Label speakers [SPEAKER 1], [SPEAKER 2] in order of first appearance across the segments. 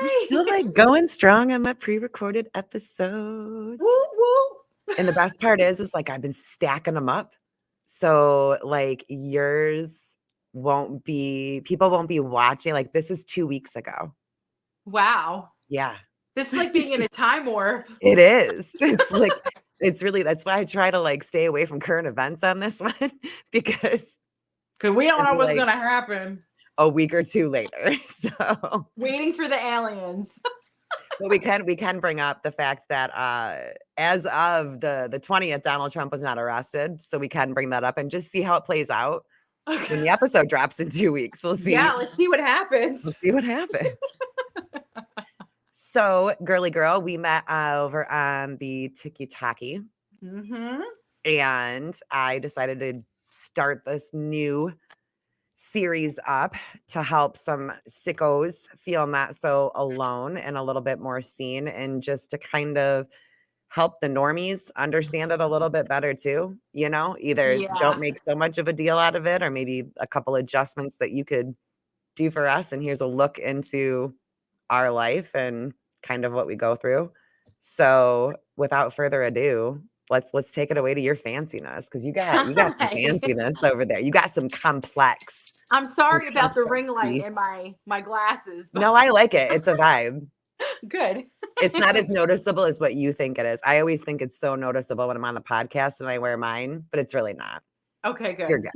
[SPEAKER 1] We're still like going strong on my pre-recorded episodes.
[SPEAKER 2] Woo woo.
[SPEAKER 1] And the best part is like I've been stacking them up. So like yours people won't be watching. Like this is 2 weeks ago.
[SPEAKER 2] Wow.
[SPEAKER 1] Yeah.
[SPEAKER 2] This is like being in a time warp.
[SPEAKER 1] It is. It's like it's really that's why I try to like stay away from current events on this one because
[SPEAKER 2] we don't
[SPEAKER 1] it'd
[SPEAKER 2] know
[SPEAKER 1] be
[SPEAKER 2] what's
[SPEAKER 1] like
[SPEAKER 2] gonna happen.
[SPEAKER 1] a week or two later. So
[SPEAKER 2] Waiting for the aliens.
[SPEAKER 1] but we can bring up the fact that as of the 20th, Donald Trump was not arrested. So we can bring that up and just see how it plays out when the episode drops in 2 weeks. We'll see.
[SPEAKER 2] Yeah, let's see what happens.
[SPEAKER 1] We'll see what happens. So, girly girl, we met over on the Tiki-Taki.
[SPEAKER 2] Mm-hmm.
[SPEAKER 1] And I decided to start this new series up to help some sickos feel not so alone and a little bit more seen, and just to kind of help the normies understand it a little bit better too. Either don't make so much of a deal out of it, or maybe a couple adjustments that you could do for us. And here's a look into our life and kind of what we go through. So without further ado, let's take it away to your fanciness, because you got some fanciness over there. You got some complex.
[SPEAKER 2] I'm sorry about the ring light in my glasses.
[SPEAKER 1] But no, I like it. It's a vibe.
[SPEAKER 2] Good.
[SPEAKER 1] It's not as noticeable as what you think it is. I always think it's so noticeable when I'm on the podcast and I wear mine, but it's really not.
[SPEAKER 2] Okay, good.
[SPEAKER 1] You're good.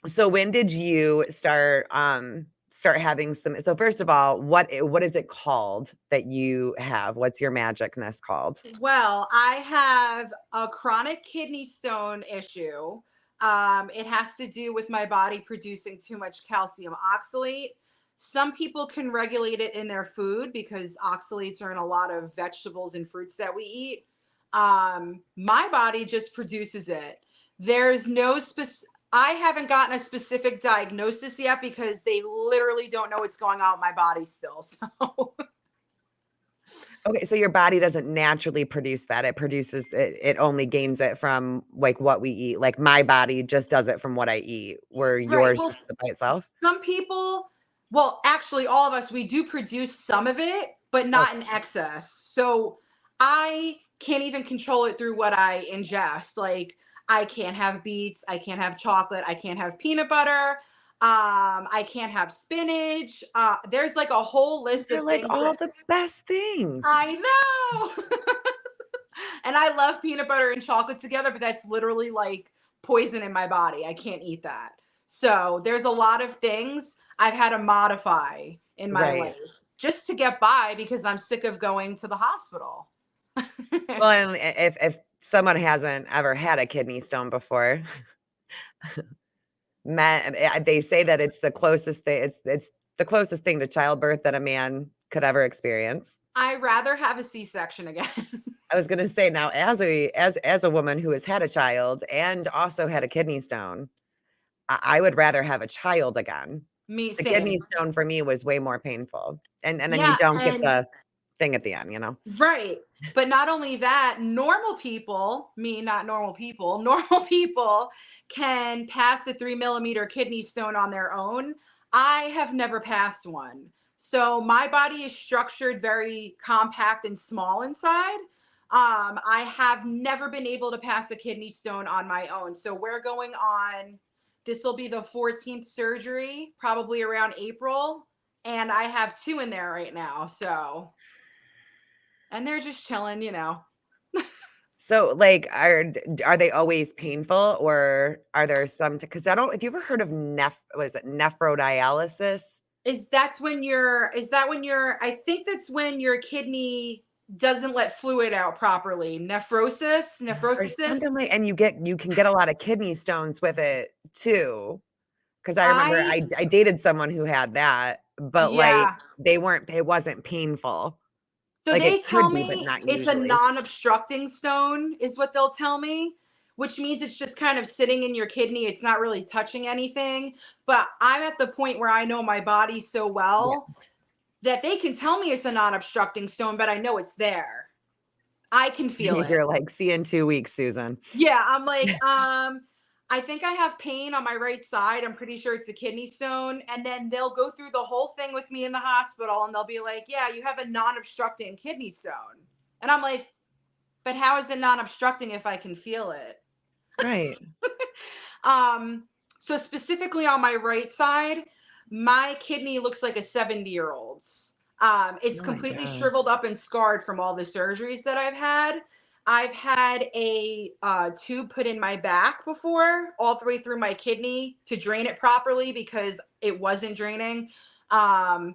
[SPEAKER 1] So when did you start having some? So first of all, what is it called that you have? What's your magicness called?
[SPEAKER 2] Well, I have a chronic kidney stone issue. It has to do with my body producing too much calcium oxalate. Some people can regulate it in their food because oxalates are in a lot of vegetables and fruits that we eat. My body just produces it. There's no I haven't gotten a specific diagnosis yet because they literally don't know what's going on with my body still. So
[SPEAKER 1] okay, so your body doesn't naturally produce that. It produces it only gains it from like what we eat. Like my body just does it from what I eat, where yours just by itself.
[SPEAKER 2] Some people, well, actually all of us, we do produce some of it, but not in excess. So I can't even control it through what I ingest. Like I can't have beets, I can't have chocolate, I can't have peanut butter, I can't have spinach. There's like a whole list of
[SPEAKER 1] like
[SPEAKER 2] things.
[SPEAKER 1] All the best things.
[SPEAKER 2] I know. And I love peanut butter and chocolate together, but that's literally like poison in my body. I can't eat that. So there's a lot of things I've had to modify in my life just to get by because I'm sick of going to the hospital.
[SPEAKER 1] Well, and if someone hasn't ever had a kidney stone before, they say that it's the closest thing. It's the closest thing to childbirth that a man could ever experience.
[SPEAKER 2] I'd rather have a C-section again.
[SPEAKER 1] I was gonna say, now as a woman who has had a child and also had a kidney stone, I would rather have a child again.
[SPEAKER 2] The
[SPEAKER 1] kidney stone for me was way more painful, and then you don't get the thing at the end,
[SPEAKER 2] Right. But not only that, normal people can pass a 3 millimeter kidney stone on their own. I have never passed one. So my body is structured very compact and small inside. I have never been able to pass a kidney stone on my own. So we're going on, this will be the 14th surgery, probably around April. And I have 2 in there right now. So, and they're just chilling,
[SPEAKER 1] So like, are they always painful, or are there some, because have you ever heard of nephrodialysis?
[SPEAKER 2] Is that when your I think that's when your kidney doesn't let fluid out properly. Nephrosis.
[SPEAKER 1] Or something like, and you can get a lot of kidney stones with it too. Because I remember I dated someone who had that, but like it wasn't painful.
[SPEAKER 2] So
[SPEAKER 1] like
[SPEAKER 2] they tell
[SPEAKER 1] be,
[SPEAKER 2] me
[SPEAKER 1] it's
[SPEAKER 2] usually a non-obstructing stone is what they'll tell me, which means it's just kind of sitting in your kidney. It's not really touching anything. But I'm at the point where I know my body so well that they can tell me it's a non-obstructing stone, but I know it's there. I can feel it.
[SPEAKER 1] You're like, see you in 2 weeks, Susan.
[SPEAKER 2] Yeah, I'm like, I I think I have pain on my right side. I'm pretty sure it's a kidney stone. And then they'll go through the whole thing with me in the hospital and they'll be like, yeah, you have a non obstructing kidney stone. And I'm like, but how is it non obstructing if I can feel it?
[SPEAKER 1] Right.
[SPEAKER 2] Um, so specifically on my right side, my kidney looks like a 70-year-old's. It's
[SPEAKER 1] Oh my
[SPEAKER 2] completely
[SPEAKER 1] gosh.
[SPEAKER 2] shriveled up and scarred from all the surgeries that I've had. I've had a tube put in my back before, all the way through my kidney to drain it properly because it wasn't draining. Um,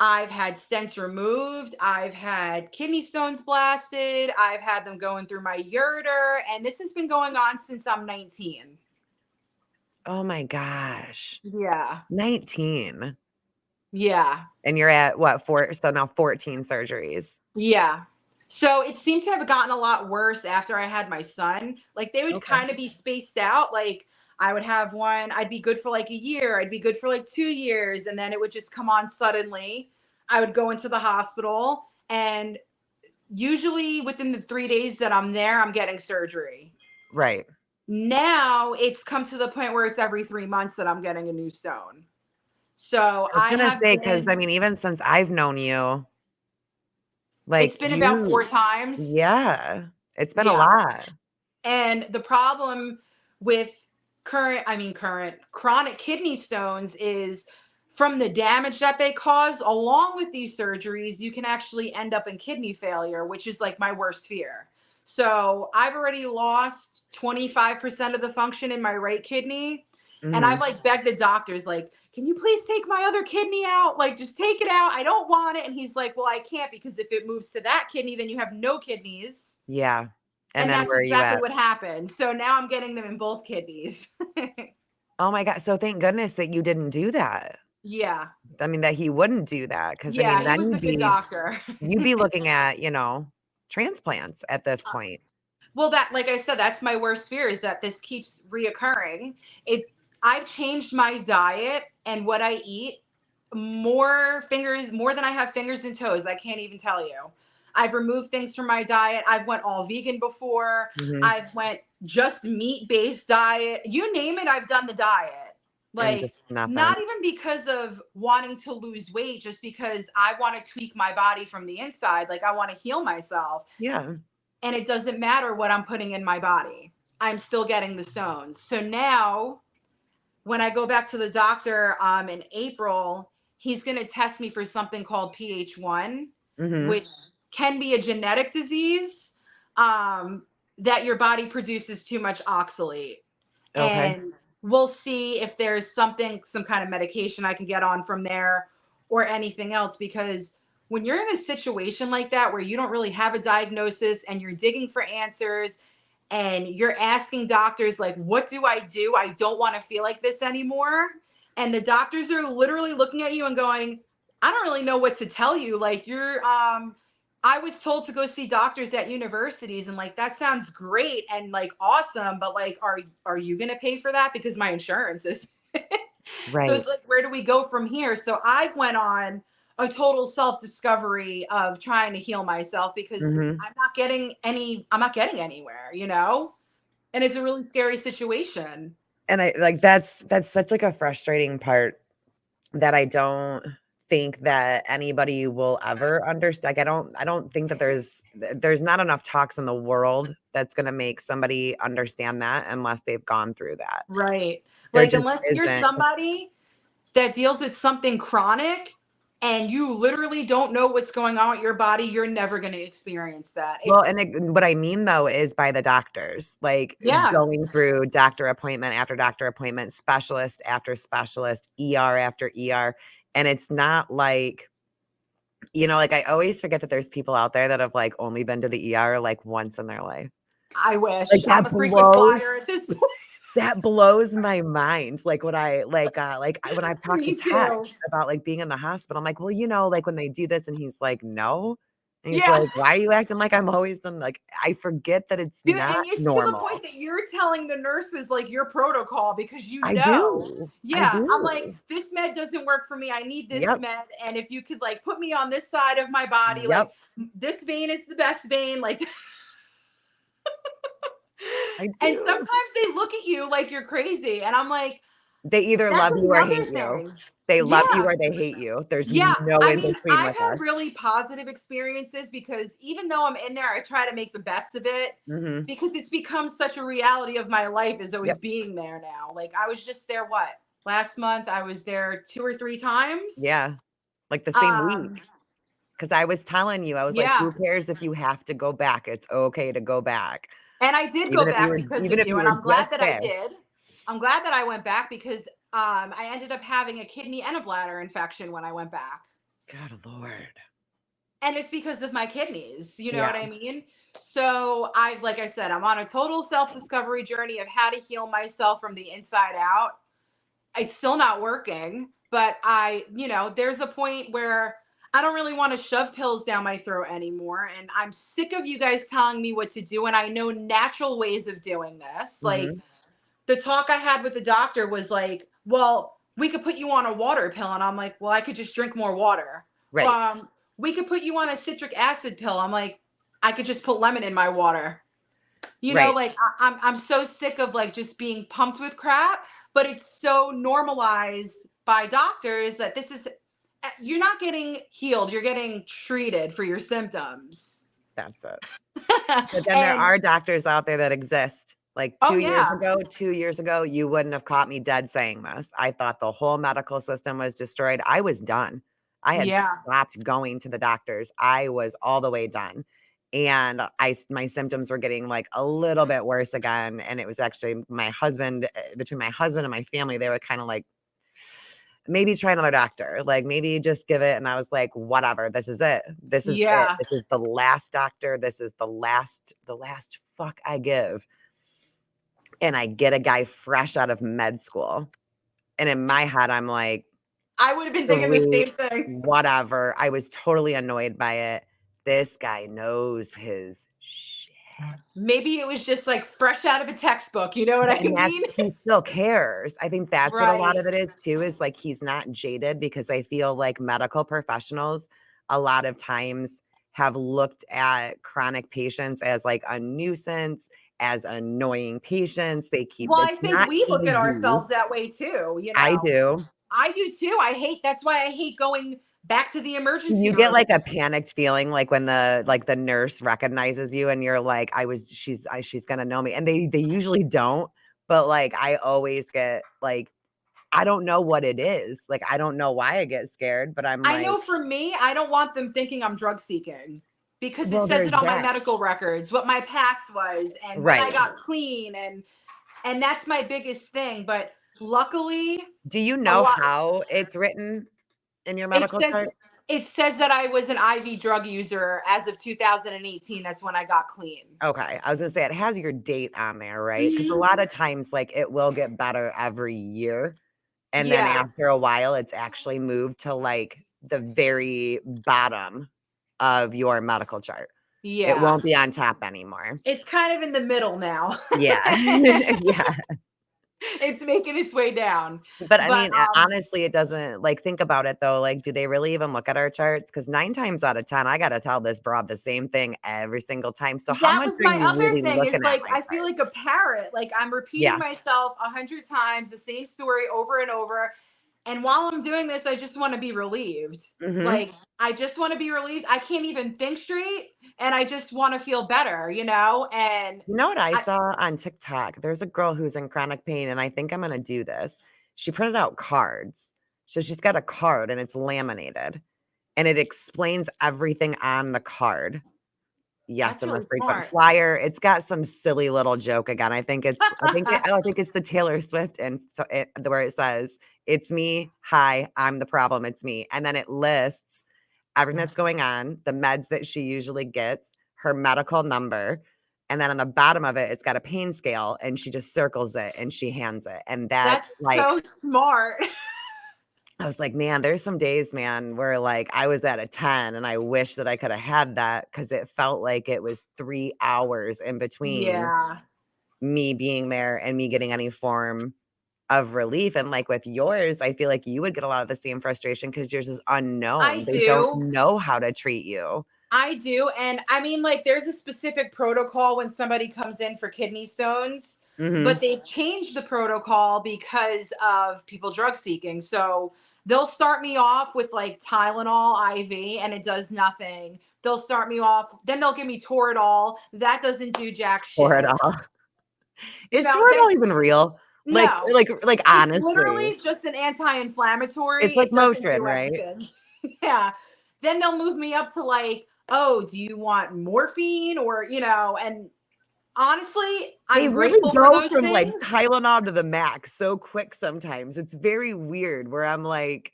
[SPEAKER 2] I've had stents removed. I've had kidney stones blasted. I've had them going through my ureter. And this has been going on since I'm 19.
[SPEAKER 1] Oh my gosh.
[SPEAKER 2] Yeah.
[SPEAKER 1] 19.
[SPEAKER 2] Yeah.
[SPEAKER 1] And you're at what, 4? So now 14 surgeries.
[SPEAKER 2] Yeah. So it seems to have gotten a lot worse after I had my son. Like they would
[SPEAKER 1] Okay.
[SPEAKER 2] kind of be spaced out. Like I would have one, I'd be good for like a year, I'd be good for like 2 years, and then it would just come on suddenly. I would go into the hospital, and usually within the 3 days that I'm there, I'm getting surgery.
[SPEAKER 1] Right.
[SPEAKER 2] Now it's come to the point where it's every 3 months that I'm getting a new stone. So
[SPEAKER 1] I was
[SPEAKER 2] I
[SPEAKER 1] gonna
[SPEAKER 2] have
[SPEAKER 1] say, because I
[SPEAKER 2] been,
[SPEAKER 1] mean, even since I've known you,
[SPEAKER 2] it's
[SPEAKER 1] like
[SPEAKER 2] been about
[SPEAKER 1] you
[SPEAKER 2] 4 times.
[SPEAKER 1] yeah, it's been a
[SPEAKER 2] Yeah.
[SPEAKER 1] lot.
[SPEAKER 2] And the problem with current chronic kidney stones is from the damage that they cause, along with these surgeries, you can actually end up in kidney failure, which is like my worst fear. So I've already lost 25% of the function in my right kidney. And I've
[SPEAKER 1] Mhm.
[SPEAKER 2] like begged the doctors, like, can you please take my other kidney out? Like, just take it out. I don't want it. And he's like, well, I can't, because if it moves to that kidney, then you have no kidneys.
[SPEAKER 1] Yeah. And
[SPEAKER 2] And
[SPEAKER 1] then
[SPEAKER 2] that's
[SPEAKER 1] where are you
[SPEAKER 2] exactly
[SPEAKER 1] at?
[SPEAKER 2] what happened. So now I'm getting them in both kidneys.
[SPEAKER 1] Oh my god, so thank goodness that you didn't do that.
[SPEAKER 2] Yeah.
[SPEAKER 1] I mean, that he wouldn't do that, because I mean,
[SPEAKER 2] Yeah, he
[SPEAKER 1] then
[SPEAKER 2] was a good doctor.
[SPEAKER 1] you'd be looking at, transplants at this point.
[SPEAKER 2] Well, that, like I said, that's my worst fear, is that this keeps reoccurring. It I've changed my diet and what I eat more than I have fingers and toes. I can't even tell you. I've removed things from my diet. I've went all vegan before.
[SPEAKER 1] Mhm.
[SPEAKER 2] I've went just meat-based diet. You name it, I've done the diet.
[SPEAKER 1] And just
[SPEAKER 2] Like,
[SPEAKER 1] nothing.
[SPEAKER 2] not even because of wanting to lose weight, just because I want to tweak my body from the inside. Like, I want to heal myself.
[SPEAKER 1] Yeah.
[SPEAKER 2] And it doesn't matter what I'm putting in my body. I'm still getting the stones. So now when I go back to the doctor in April, he's going to test me for something called PH1,
[SPEAKER 1] Mhm.
[SPEAKER 2] which can be a genetic disease, that your body produces too much oxalate.
[SPEAKER 1] Okay.
[SPEAKER 2] And we'll see if there's some kind of medication I can get on from there, or anything else. Because when you're in a situation like that where you don't really have a diagnosis and you're digging for answers and you're asking doctors, like, what do? I don't want to feel like this anymore. And the doctors are literally looking at you and going, I don't really know what to tell you. Like, I was told to go see doctors at universities, and like, that sounds great and like awesome, but like, are you going to pay for that? Because my insurance is. So
[SPEAKER 1] Right.
[SPEAKER 2] it's like, where do we go from here? So I've went on a total self-discovery of trying to heal myself, because
[SPEAKER 1] Mhm.
[SPEAKER 2] I'm not getting anywhere, you know? And it's a really scary situation.
[SPEAKER 1] And I like, that's such, like, a frustrating part that I don't think that anybody will ever understand. Like, I don't think that there's not enough talks in the world that's gonna make somebody understand that unless they've gone through that.
[SPEAKER 2] Right.
[SPEAKER 1] There
[SPEAKER 2] Like,
[SPEAKER 1] just
[SPEAKER 2] unless you're
[SPEAKER 1] isn't.
[SPEAKER 2] somebody that deals with something chronic and you literally don't know what's going on with your body, you're never going to experience that.
[SPEAKER 1] Well,
[SPEAKER 2] It's,
[SPEAKER 1] and what I mean, though, is by the doctors, like,
[SPEAKER 2] yeah.
[SPEAKER 1] going through doctor appointment after doctor appointment, specialist after specialist, ER after ER, and it's not like, like, I always forget that there's people out there that have, like, only been to the ER, like, once in their life.
[SPEAKER 2] I
[SPEAKER 1] Like,
[SPEAKER 2] wish. I'm a frequent flyer at this point.
[SPEAKER 1] that blows my mind, like, when when I've talked to
[SPEAKER 2] Me
[SPEAKER 1] Ted
[SPEAKER 2] too.
[SPEAKER 1] about, like, being in the hospital, I'm like, "Well, like, when they do this," and he's like, "No," and he's
[SPEAKER 2] Yeah.
[SPEAKER 1] like, "Why are you acting like I'm always in," like, I forget that it's
[SPEAKER 2] Dude,
[SPEAKER 1] not
[SPEAKER 2] and it's to the
[SPEAKER 1] normal.
[SPEAKER 2] point that you're telling the nurses like your protocol, because you
[SPEAKER 1] I
[SPEAKER 2] know.
[SPEAKER 1] do. I
[SPEAKER 2] Yeah, I'm like,
[SPEAKER 1] do.
[SPEAKER 2] this med doesn't work for me. I need this
[SPEAKER 1] Yep.
[SPEAKER 2] med, and if you could like put me on this side of my body, like
[SPEAKER 1] Yep.
[SPEAKER 2] this vein is the best vein, like
[SPEAKER 1] I
[SPEAKER 2] And
[SPEAKER 1] do.
[SPEAKER 2] sometimes they look at you like you're crazy. And I'm like,
[SPEAKER 1] They either
[SPEAKER 2] that's
[SPEAKER 1] love you or
[SPEAKER 2] another
[SPEAKER 1] hate you.
[SPEAKER 2] thing.
[SPEAKER 1] They love you
[SPEAKER 2] Yeah.
[SPEAKER 1] or they hate you. There's
[SPEAKER 2] Yeah.
[SPEAKER 1] no
[SPEAKER 2] I
[SPEAKER 1] in
[SPEAKER 2] mean,
[SPEAKER 1] between
[SPEAKER 2] I've
[SPEAKER 1] with
[SPEAKER 2] had
[SPEAKER 1] us.
[SPEAKER 2] really positive experiences because even though I'm in there, I try to make the best of it
[SPEAKER 1] Mhm.
[SPEAKER 2] because it's become such a reality of my life is always
[SPEAKER 1] Yep.
[SPEAKER 2] being there now. Like I was just there, what? Last month, I was there 2 or 3 times.
[SPEAKER 1] Yeah. Like the same
[SPEAKER 2] Um,
[SPEAKER 1] week. 'Cause I was telling you, I was like,
[SPEAKER 2] yeah.
[SPEAKER 1] "Who cares if you have to go back? It's okay to go back."
[SPEAKER 2] And I did go
[SPEAKER 1] Even if you
[SPEAKER 2] back
[SPEAKER 1] were
[SPEAKER 2] because
[SPEAKER 1] even
[SPEAKER 2] of
[SPEAKER 1] if
[SPEAKER 2] you.
[SPEAKER 1] you
[SPEAKER 2] And
[SPEAKER 1] were
[SPEAKER 2] I'm glad
[SPEAKER 1] just
[SPEAKER 2] that I
[SPEAKER 1] there.
[SPEAKER 2] did. I'm glad that I went back because I ended up having a kidney and a bladder infection when I went back.
[SPEAKER 1] Good lord.
[SPEAKER 2] And it's because of my kidneys. You know
[SPEAKER 1] Yeah.
[SPEAKER 2] what I mean? So like I said, I'm on a total self discovery journey of how to heal myself from the inside out. It's still not working, but there's a point where I don't really want to shove pills down my throat anymore. And I'm sick of you guys telling me what to do. And I know natural ways of doing this. Like
[SPEAKER 1] Mhm.
[SPEAKER 2] the talk I had with the doctor was like, well, we could put you on a water pill. And I'm like, well, I could just drink more water.
[SPEAKER 1] Right.
[SPEAKER 2] Um, we could put you on a citric acid pill. I'm like, I could just put lemon in my water.
[SPEAKER 1] Right.
[SPEAKER 2] Like I'm so sick of like just being pumped with crap, but it's so normalized by doctors that this is you're not getting healed, you're getting treated for your symptoms.
[SPEAKER 1] That's it. But then there
[SPEAKER 2] And
[SPEAKER 1] are doctors out there that exist. Like
[SPEAKER 2] oh
[SPEAKER 1] 2 years
[SPEAKER 2] yeah,
[SPEAKER 1] ago 2 years ago, you wouldn't have caught me dead saying this. I thought the whole medical system was destroyed. I was done. I had
[SPEAKER 2] yeah,
[SPEAKER 1] stopped going to the doctors. I was all the way done. And my symptoms were getting like a little bit worse again. And it was actually my husband, between my husband and my family, they were kind of like, maybe try another doctor, like maybe just give it. And I was like, whatever, this is it. This is it.
[SPEAKER 2] yeah.
[SPEAKER 1] This is the last doctor. This is the last fuck I give. And I get a guy fresh out of med school. And in my head, I'm like,
[SPEAKER 2] I would have been thinking the
[SPEAKER 1] sweet,
[SPEAKER 2] same thing.
[SPEAKER 1] whatever. I was totally annoyed by it. This guy knows his shit.
[SPEAKER 2] Maybe it was just like fresh out of a textbook, you know what I
[SPEAKER 1] And that's
[SPEAKER 2] mean?
[SPEAKER 1] he still cares. I think that's what a lot
[SPEAKER 2] Right.
[SPEAKER 1] of it is too, is like he's not jaded because I feel like medical professionals a lot of times have looked at chronic patients as like a nuisance, as annoying patients. They keep
[SPEAKER 2] Well, I
[SPEAKER 1] it's
[SPEAKER 2] think
[SPEAKER 1] not
[SPEAKER 2] we look at
[SPEAKER 1] easy.
[SPEAKER 2] ourselves that way too, you
[SPEAKER 1] I
[SPEAKER 2] know.
[SPEAKER 1] do.
[SPEAKER 2] I do too. That's why I hate going back to the emergency
[SPEAKER 1] You get
[SPEAKER 2] room.
[SPEAKER 1] like a panicked feeling like when the nurse recognizes you and you're like, she's gonna know me. And they usually don't, but like I always get like I don't know what it is. Like, I don't know why I get scared, but I'm
[SPEAKER 2] I
[SPEAKER 1] like,
[SPEAKER 2] know for me, I don't want them thinking I'm drug seeking because it
[SPEAKER 1] well,
[SPEAKER 2] says
[SPEAKER 1] there's
[SPEAKER 2] it on my
[SPEAKER 1] that.
[SPEAKER 2] medical records, what my past was and when I
[SPEAKER 1] Right.
[SPEAKER 2] got clean and that's my biggest thing, but luckily
[SPEAKER 1] Do you
[SPEAKER 2] a
[SPEAKER 1] know
[SPEAKER 2] lot
[SPEAKER 1] how it's written in your
[SPEAKER 2] it
[SPEAKER 1] medical
[SPEAKER 2] says
[SPEAKER 1] chart?
[SPEAKER 2] it says that I was an IV drug user as of 2018. That's when I got clean.
[SPEAKER 1] Okay. I was gonna say it has your date on there, right? Because a
[SPEAKER 2] Mhm.
[SPEAKER 1] lot of times, like, it will get better every year. And then
[SPEAKER 2] Yeah.
[SPEAKER 1] after a while, it's actually moved to like the very bottom of your medical chart. It
[SPEAKER 2] Yeah.
[SPEAKER 1] won't be on top anymore.
[SPEAKER 2] It's kind of in the middle now.
[SPEAKER 1] Yeah. Yeah.
[SPEAKER 2] It's making its way down.
[SPEAKER 1] But I
[SPEAKER 2] But
[SPEAKER 1] mean, honestly, it doesn't like, think about it though, like, do they really even look at our charts? Because 9 times out of 10, I gotta tell this broad the same thing every single time. So how
[SPEAKER 2] that
[SPEAKER 1] much
[SPEAKER 2] was
[SPEAKER 1] are
[SPEAKER 2] my
[SPEAKER 1] you
[SPEAKER 2] other
[SPEAKER 1] really
[SPEAKER 2] thing is
[SPEAKER 1] looking at
[SPEAKER 2] like
[SPEAKER 1] my
[SPEAKER 2] I feel
[SPEAKER 1] chart?
[SPEAKER 2] like a parrot. Like I'm repeating
[SPEAKER 1] Yeah.
[SPEAKER 2] myself 100 times, the same story over and over. And while I'm doing this, I just want to be relieved.
[SPEAKER 1] Mhm.
[SPEAKER 2] Like I just want to be relieved. I can't even think straight and I just want to feel better, you know? And
[SPEAKER 1] You know what I
[SPEAKER 2] I
[SPEAKER 1] saw on TikTok? There's a girl who's in chronic pain, and I think I'm gonna do this. She printed out cards. So she's got a card and it's laminated, and it explains everything on the card. Yes,
[SPEAKER 2] that's
[SPEAKER 1] I'm a
[SPEAKER 2] really
[SPEAKER 1] frequent
[SPEAKER 2] smart.
[SPEAKER 1] flyer. It's got some silly little joke again. I think it's the Taylor Swift and so where it says, "It's me. Hi, I'm the problem. It's me." And then it lists everything that's going on, the meds that she usually gets, her medical number, and then on the bottom of it, it's got a pain scale, and she just circles it and she hands it. And that's
[SPEAKER 2] That's
[SPEAKER 1] like
[SPEAKER 2] so smart.
[SPEAKER 1] I was like, "Man, there's some days, man, where, like, I was at a 10 and I wish that I coulda had that because it felt like it was 3 hours in between
[SPEAKER 2] Yeah.
[SPEAKER 1] me being there and me getting any form of relief, and, like, with yours, I feel like you would get a lot of the same frustration because yours is
[SPEAKER 2] I
[SPEAKER 1] unknown. They don't
[SPEAKER 2] do.
[SPEAKER 1] know how to treat you.
[SPEAKER 2] I do. And I mean, like, there's a specific protocol when somebody comes in for kidney stones, but
[SPEAKER 1] Mhm.
[SPEAKER 2] they've changed the protocol because of people drug seeking. So they'll start me off with like Tylenol IV and it does nothing. They'll start me off, then they'll give me Toradol. That doesn't do jack
[SPEAKER 1] Pour it
[SPEAKER 2] shit.
[SPEAKER 1] all.
[SPEAKER 2] You
[SPEAKER 1] Is
[SPEAKER 2] know, they
[SPEAKER 1] Toradol even real? Like
[SPEAKER 2] no.
[SPEAKER 1] like like,
[SPEAKER 2] It's
[SPEAKER 1] honestly.
[SPEAKER 2] literally just an anti-inflammatory.
[SPEAKER 1] It's like
[SPEAKER 2] It doesn't
[SPEAKER 1] Motrin,
[SPEAKER 2] do
[SPEAKER 1] right?
[SPEAKER 2] anything. Yeah. Then they'll move me up to like, oh, do you want morphine or, and honestly,
[SPEAKER 1] They
[SPEAKER 2] I'm
[SPEAKER 1] really
[SPEAKER 2] grateful for
[SPEAKER 1] go
[SPEAKER 2] those
[SPEAKER 1] from, like,
[SPEAKER 2] things.
[SPEAKER 1] Tylenol to the max so quick sometimes. It's very weird where I'm like,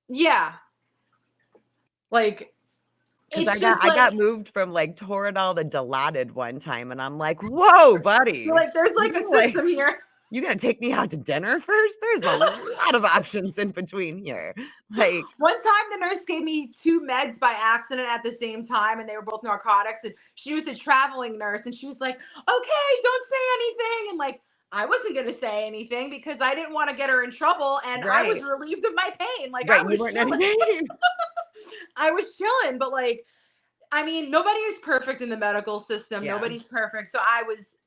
[SPEAKER 2] Yeah. Like,
[SPEAKER 1] 'cause
[SPEAKER 2] it's
[SPEAKER 1] I
[SPEAKER 2] just
[SPEAKER 1] got
[SPEAKER 2] like,
[SPEAKER 1] moved from, like, Toradol to Dilaudid one time, and I'm like, "Whoa,
[SPEAKER 2] you're
[SPEAKER 1] buddy.
[SPEAKER 2] like, there's
[SPEAKER 1] You
[SPEAKER 2] like a
[SPEAKER 1] gonna, like
[SPEAKER 2] system here.
[SPEAKER 1] you gonna take me out to dinner first? There's a lot of options in between here." Like,
[SPEAKER 2] One time the nurse gave me two meds by accident at the same time, and they were both narcotics. And she was a traveling nurse, and she was like, okay, don't say anything. And like, I wasn't going to say anything because I didn't want to get her in trouble. And I was
[SPEAKER 1] right,
[SPEAKER 2] relieved of my pain. Like, I
[SPEAKER 1] right, you
[SPEAKER 2] was
[SPEAKER 1] weren't in any
[SPEAKER 2] chilling.
[SPEAKER 1] pain.
[SPEAKER 2] I was chilling. But like, I mean, nobody is perfect in the medical system.
[SPEAKER 1] Yeah,
[SPEAKER 2] Nobody's perfect. So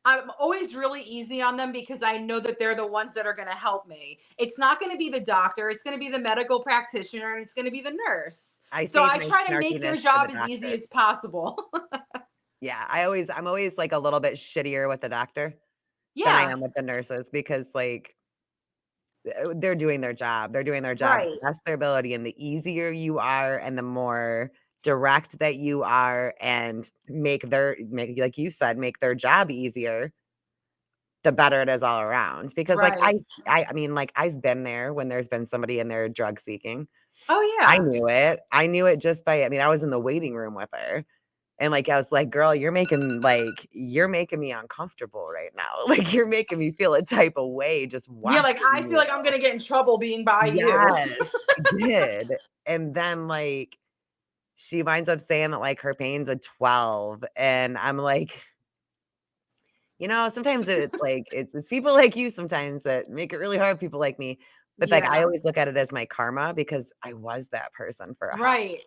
[SPEAKER 2] I'm always really easy on them because I know that they're the ones that are going to help me. It's not going to be the doctor. It's going to be the medical practitioner and it's going to be the nurse.
[SPEAKER 1] I
[SPEAKER 2] So
[SPEAKER 1] save
[SPEAKER 2] I
[SPEAKER 1] my
[SPEAKER 2] try to make their
[SPEAKER 1] snarkiness for
[SPEAKER 2] job
[SPEAKER 1] the
[SPEAKER 2] as easy
[SPEAKER 1] doctor.
[SPEAKER 2] as possible.
[SPEAKER 1] Yeah, I'm always, like, a little bit shittier with the doctor than I
[SPEAKER 2] Yeah,
[SPEAKER 1] am with the nurses because, like, they're doing their job. They're doing their job to
[SPEAKER 2] right.
[SPEAKER 1] the best of their ability, and the easier you are and the more direct that you are and make like you said, make their job easier, the better it is all around. Because, like,
[SPEAKER 2] Right.
[SPEAKER 1] I mean, like, I've been there when there's been somebody in there drug seeking.
[SPEAKER 2] Oh
[SPEAKER 1] I
[SPEAKER 2] yeah.
[SPEAKER 1] knew it. I knew it just by I mean, I was in the waiting room with her. And, like, I was like, "Girl, you're making me uncomfortable right now. Like, you're making me feel a type of way just
[SPEAKER 2] Yeah, like
[SPEAKER 1] watching
[SPEAKER 2] I feel
[SPEAKER 1] you."
[SPEAKER 2] like I'm going to get in trouble being by you.
[SPEAKER 1] Yes, she did. And then, like, she winds up saying that, like, her pain's a 12, and I'm like, sometimes it's like it's people like you sometimes that make it really hard, people like me. But, like, I
[SPEAKER 2] Yeah.
[SPEAKER 1] always look at it as my karma because I was that person for a hot.
[SPEAKER 2] Right.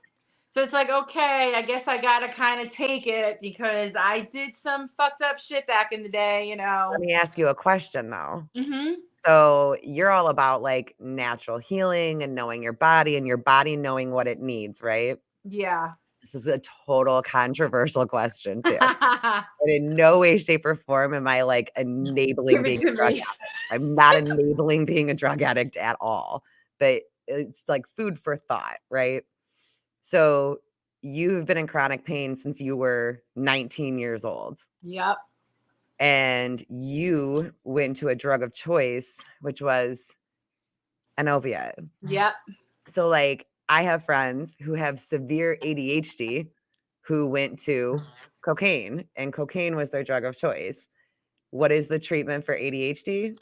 [SPEAKER 2] So it's like, okay, I guess I gotta kind of take it because I did some fucked up shit back in the day.
[SPEAKER 1] Let me ask you a question, though.
[SPEAKER 2] Hmm.
[SPEAKER 1] So you're all about like natural healing and knowing your body and your body knowing what it needs, right?
[SPEAKER 2] Yeah.
[SPEAKER 1] This is a total controversial question too. But in no way, shape, or form am I like enabling
[SPEAKER 2] Give it
[SPEAKER 1] being a
[SPEAKER 2] to
[SPEAKER 1] drug
[SPEAKER 2] me.
[SPEAKER 1] addict. I'm not enabling being a drug addict at all. But it's like food for thought, right? So you've been in chronic pain since you were 19 years old.
[SPEAKER 2] Yep.
[SPEAKER 1] And you went to a drug of choice, which was an opiate.
[SPEAKER 2] Yep.
[SPEAKER 1] So, like, I have friends who have severe ADHD who went to cocaine, and cocaine was their drug of choice. What is the treatment for ADHD? It's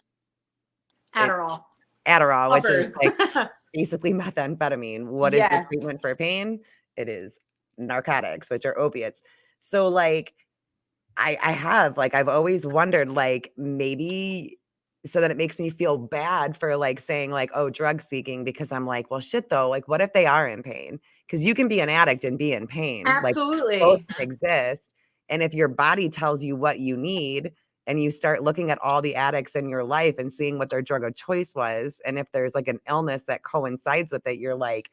[SPEAKER 2] Adderall.
[SPEAKER 1] Adderall, which is
[SPEAKER 2] Uppers.
[SPEAKER 1] like basically methamphetamine. What is the
[SPEAKER 2] Yes.
[SPEAKER 1] treatment for pain? It is narcotics, which are opiates. So, like, I've always wondered, like, maybe so that it makes me feel bad for, like, saying, like, "Oh, drug seeking," because I'm like, "Well, shit, though, like, what if they are in pain?" Because you can be an addict and be in pain, like, both
[SPEAKER 2] Absolutely.
[SPEAKER 1] can exist, and if your body tells you what you need, and you start looking at all the addicts in your life and seeing what their drug of choice was, and if there's, like, an illness that coincides with it, you're like,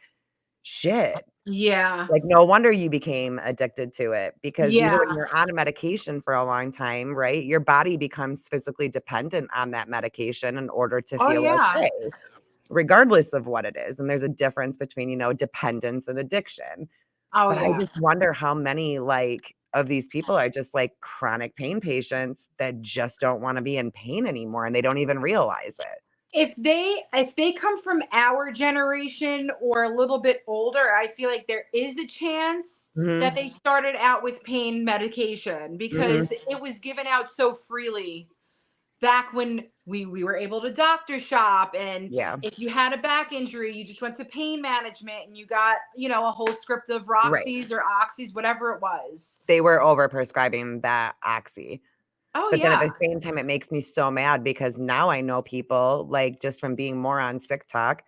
[SPEAKER 1] "Shit."
[SPEAKER 2] Yeah.
[SPEAKER 1] Like, no wonder you became addicted to it because, when
[SPEAKER 2] Yeah.
[SPEAKER 1] you're on a medication for a long time, right, your body becomes physically dependent on that medication in order to
[SPEAKER 2] Oh
[SPEAKER 1] feel
[SPEAKER 2] yeah.
[SPEAKER 1] okay, regardless of what it is, and there's a difference between, dependence and addiction.
[SPEAKER 2] Oh
[SPEAKER 1] But I
[SPEAKER 2] yeah.
[SPEAKER 1] just wonder how many, like, of these people are just, like, chronic pain patients that just don't wanna be in pain anymore, and they don't even realize it.
[SPEAKER 2] If they come from our generation or a little bit older, I feel like there is a chance that
[SPEAKER 1] Mhm,
[SPEAKER 2] they started out with pain medication because
[SPEAKER 1] mhm.
[SPEAKER 2] it was given out so freely back when we were able to doctor shop. And
[SPEAKER 1] Yeah,
[SPEAKER 2] if you had a back injury, you just went to pain management and you got a whole script of
[SPEAKER 1] right.
[SPEAKER 2] Roxy's or Oxys, whatever it was.
[SPEAKER 1] They were overprescribing that Oxy.
[SPEAKER 2] Oh
[SPEAKER 1] But then at the
[SPEAKER 2] yeah.
[SPEAKER 1] same time, it makes me so mad because now I know people, like, just from being more on TikTok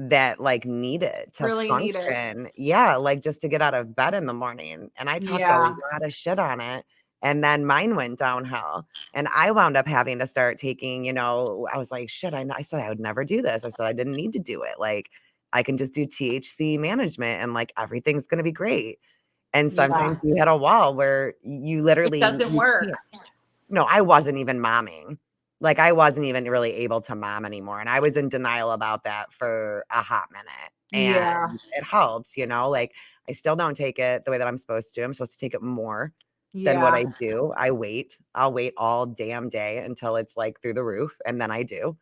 [SPEAKER 1] that like need it to
[SPEAKER 2] Really need it.
[SPEAKER 1] function. Yeah, like just to get out of bed in the morning. And I talked a
[SPEAKER 2] Yeah.
[SPEAKER 1] lot of shit on it. And then mine went downhill. And I wound up having to start taking, I was like, shit, I said I would never do this. I said I didn't need to do it. Like I can just do THC management and like everything's gonna be great. And
[SPEAKER 2] Yeah.
[SPEAKER 1] sometimes you hit a wall where you
[SPEAKER 2] It
[SPEAKER 1] literally
[SPEAKER 2] doesn't
[SPEAKER 1] you
[SPEAKER 2] work.
[SPEAKER 1] can't. No, I wasn't even momming. Like, I wasn't even really able to mom anymore, and I was in denial about that for a hot minute,
[SPEAKER 2] Yeah.
[SPEAKER 1] and it helps, like, I still don't take it the way that I'm supposed to. I'm supposed to take it more than what
[SPEAKER 2] Yeah.
[SPEAKER 1] I do. I wait. I'll wait all damn day until it's, like, through the roof, and then I do.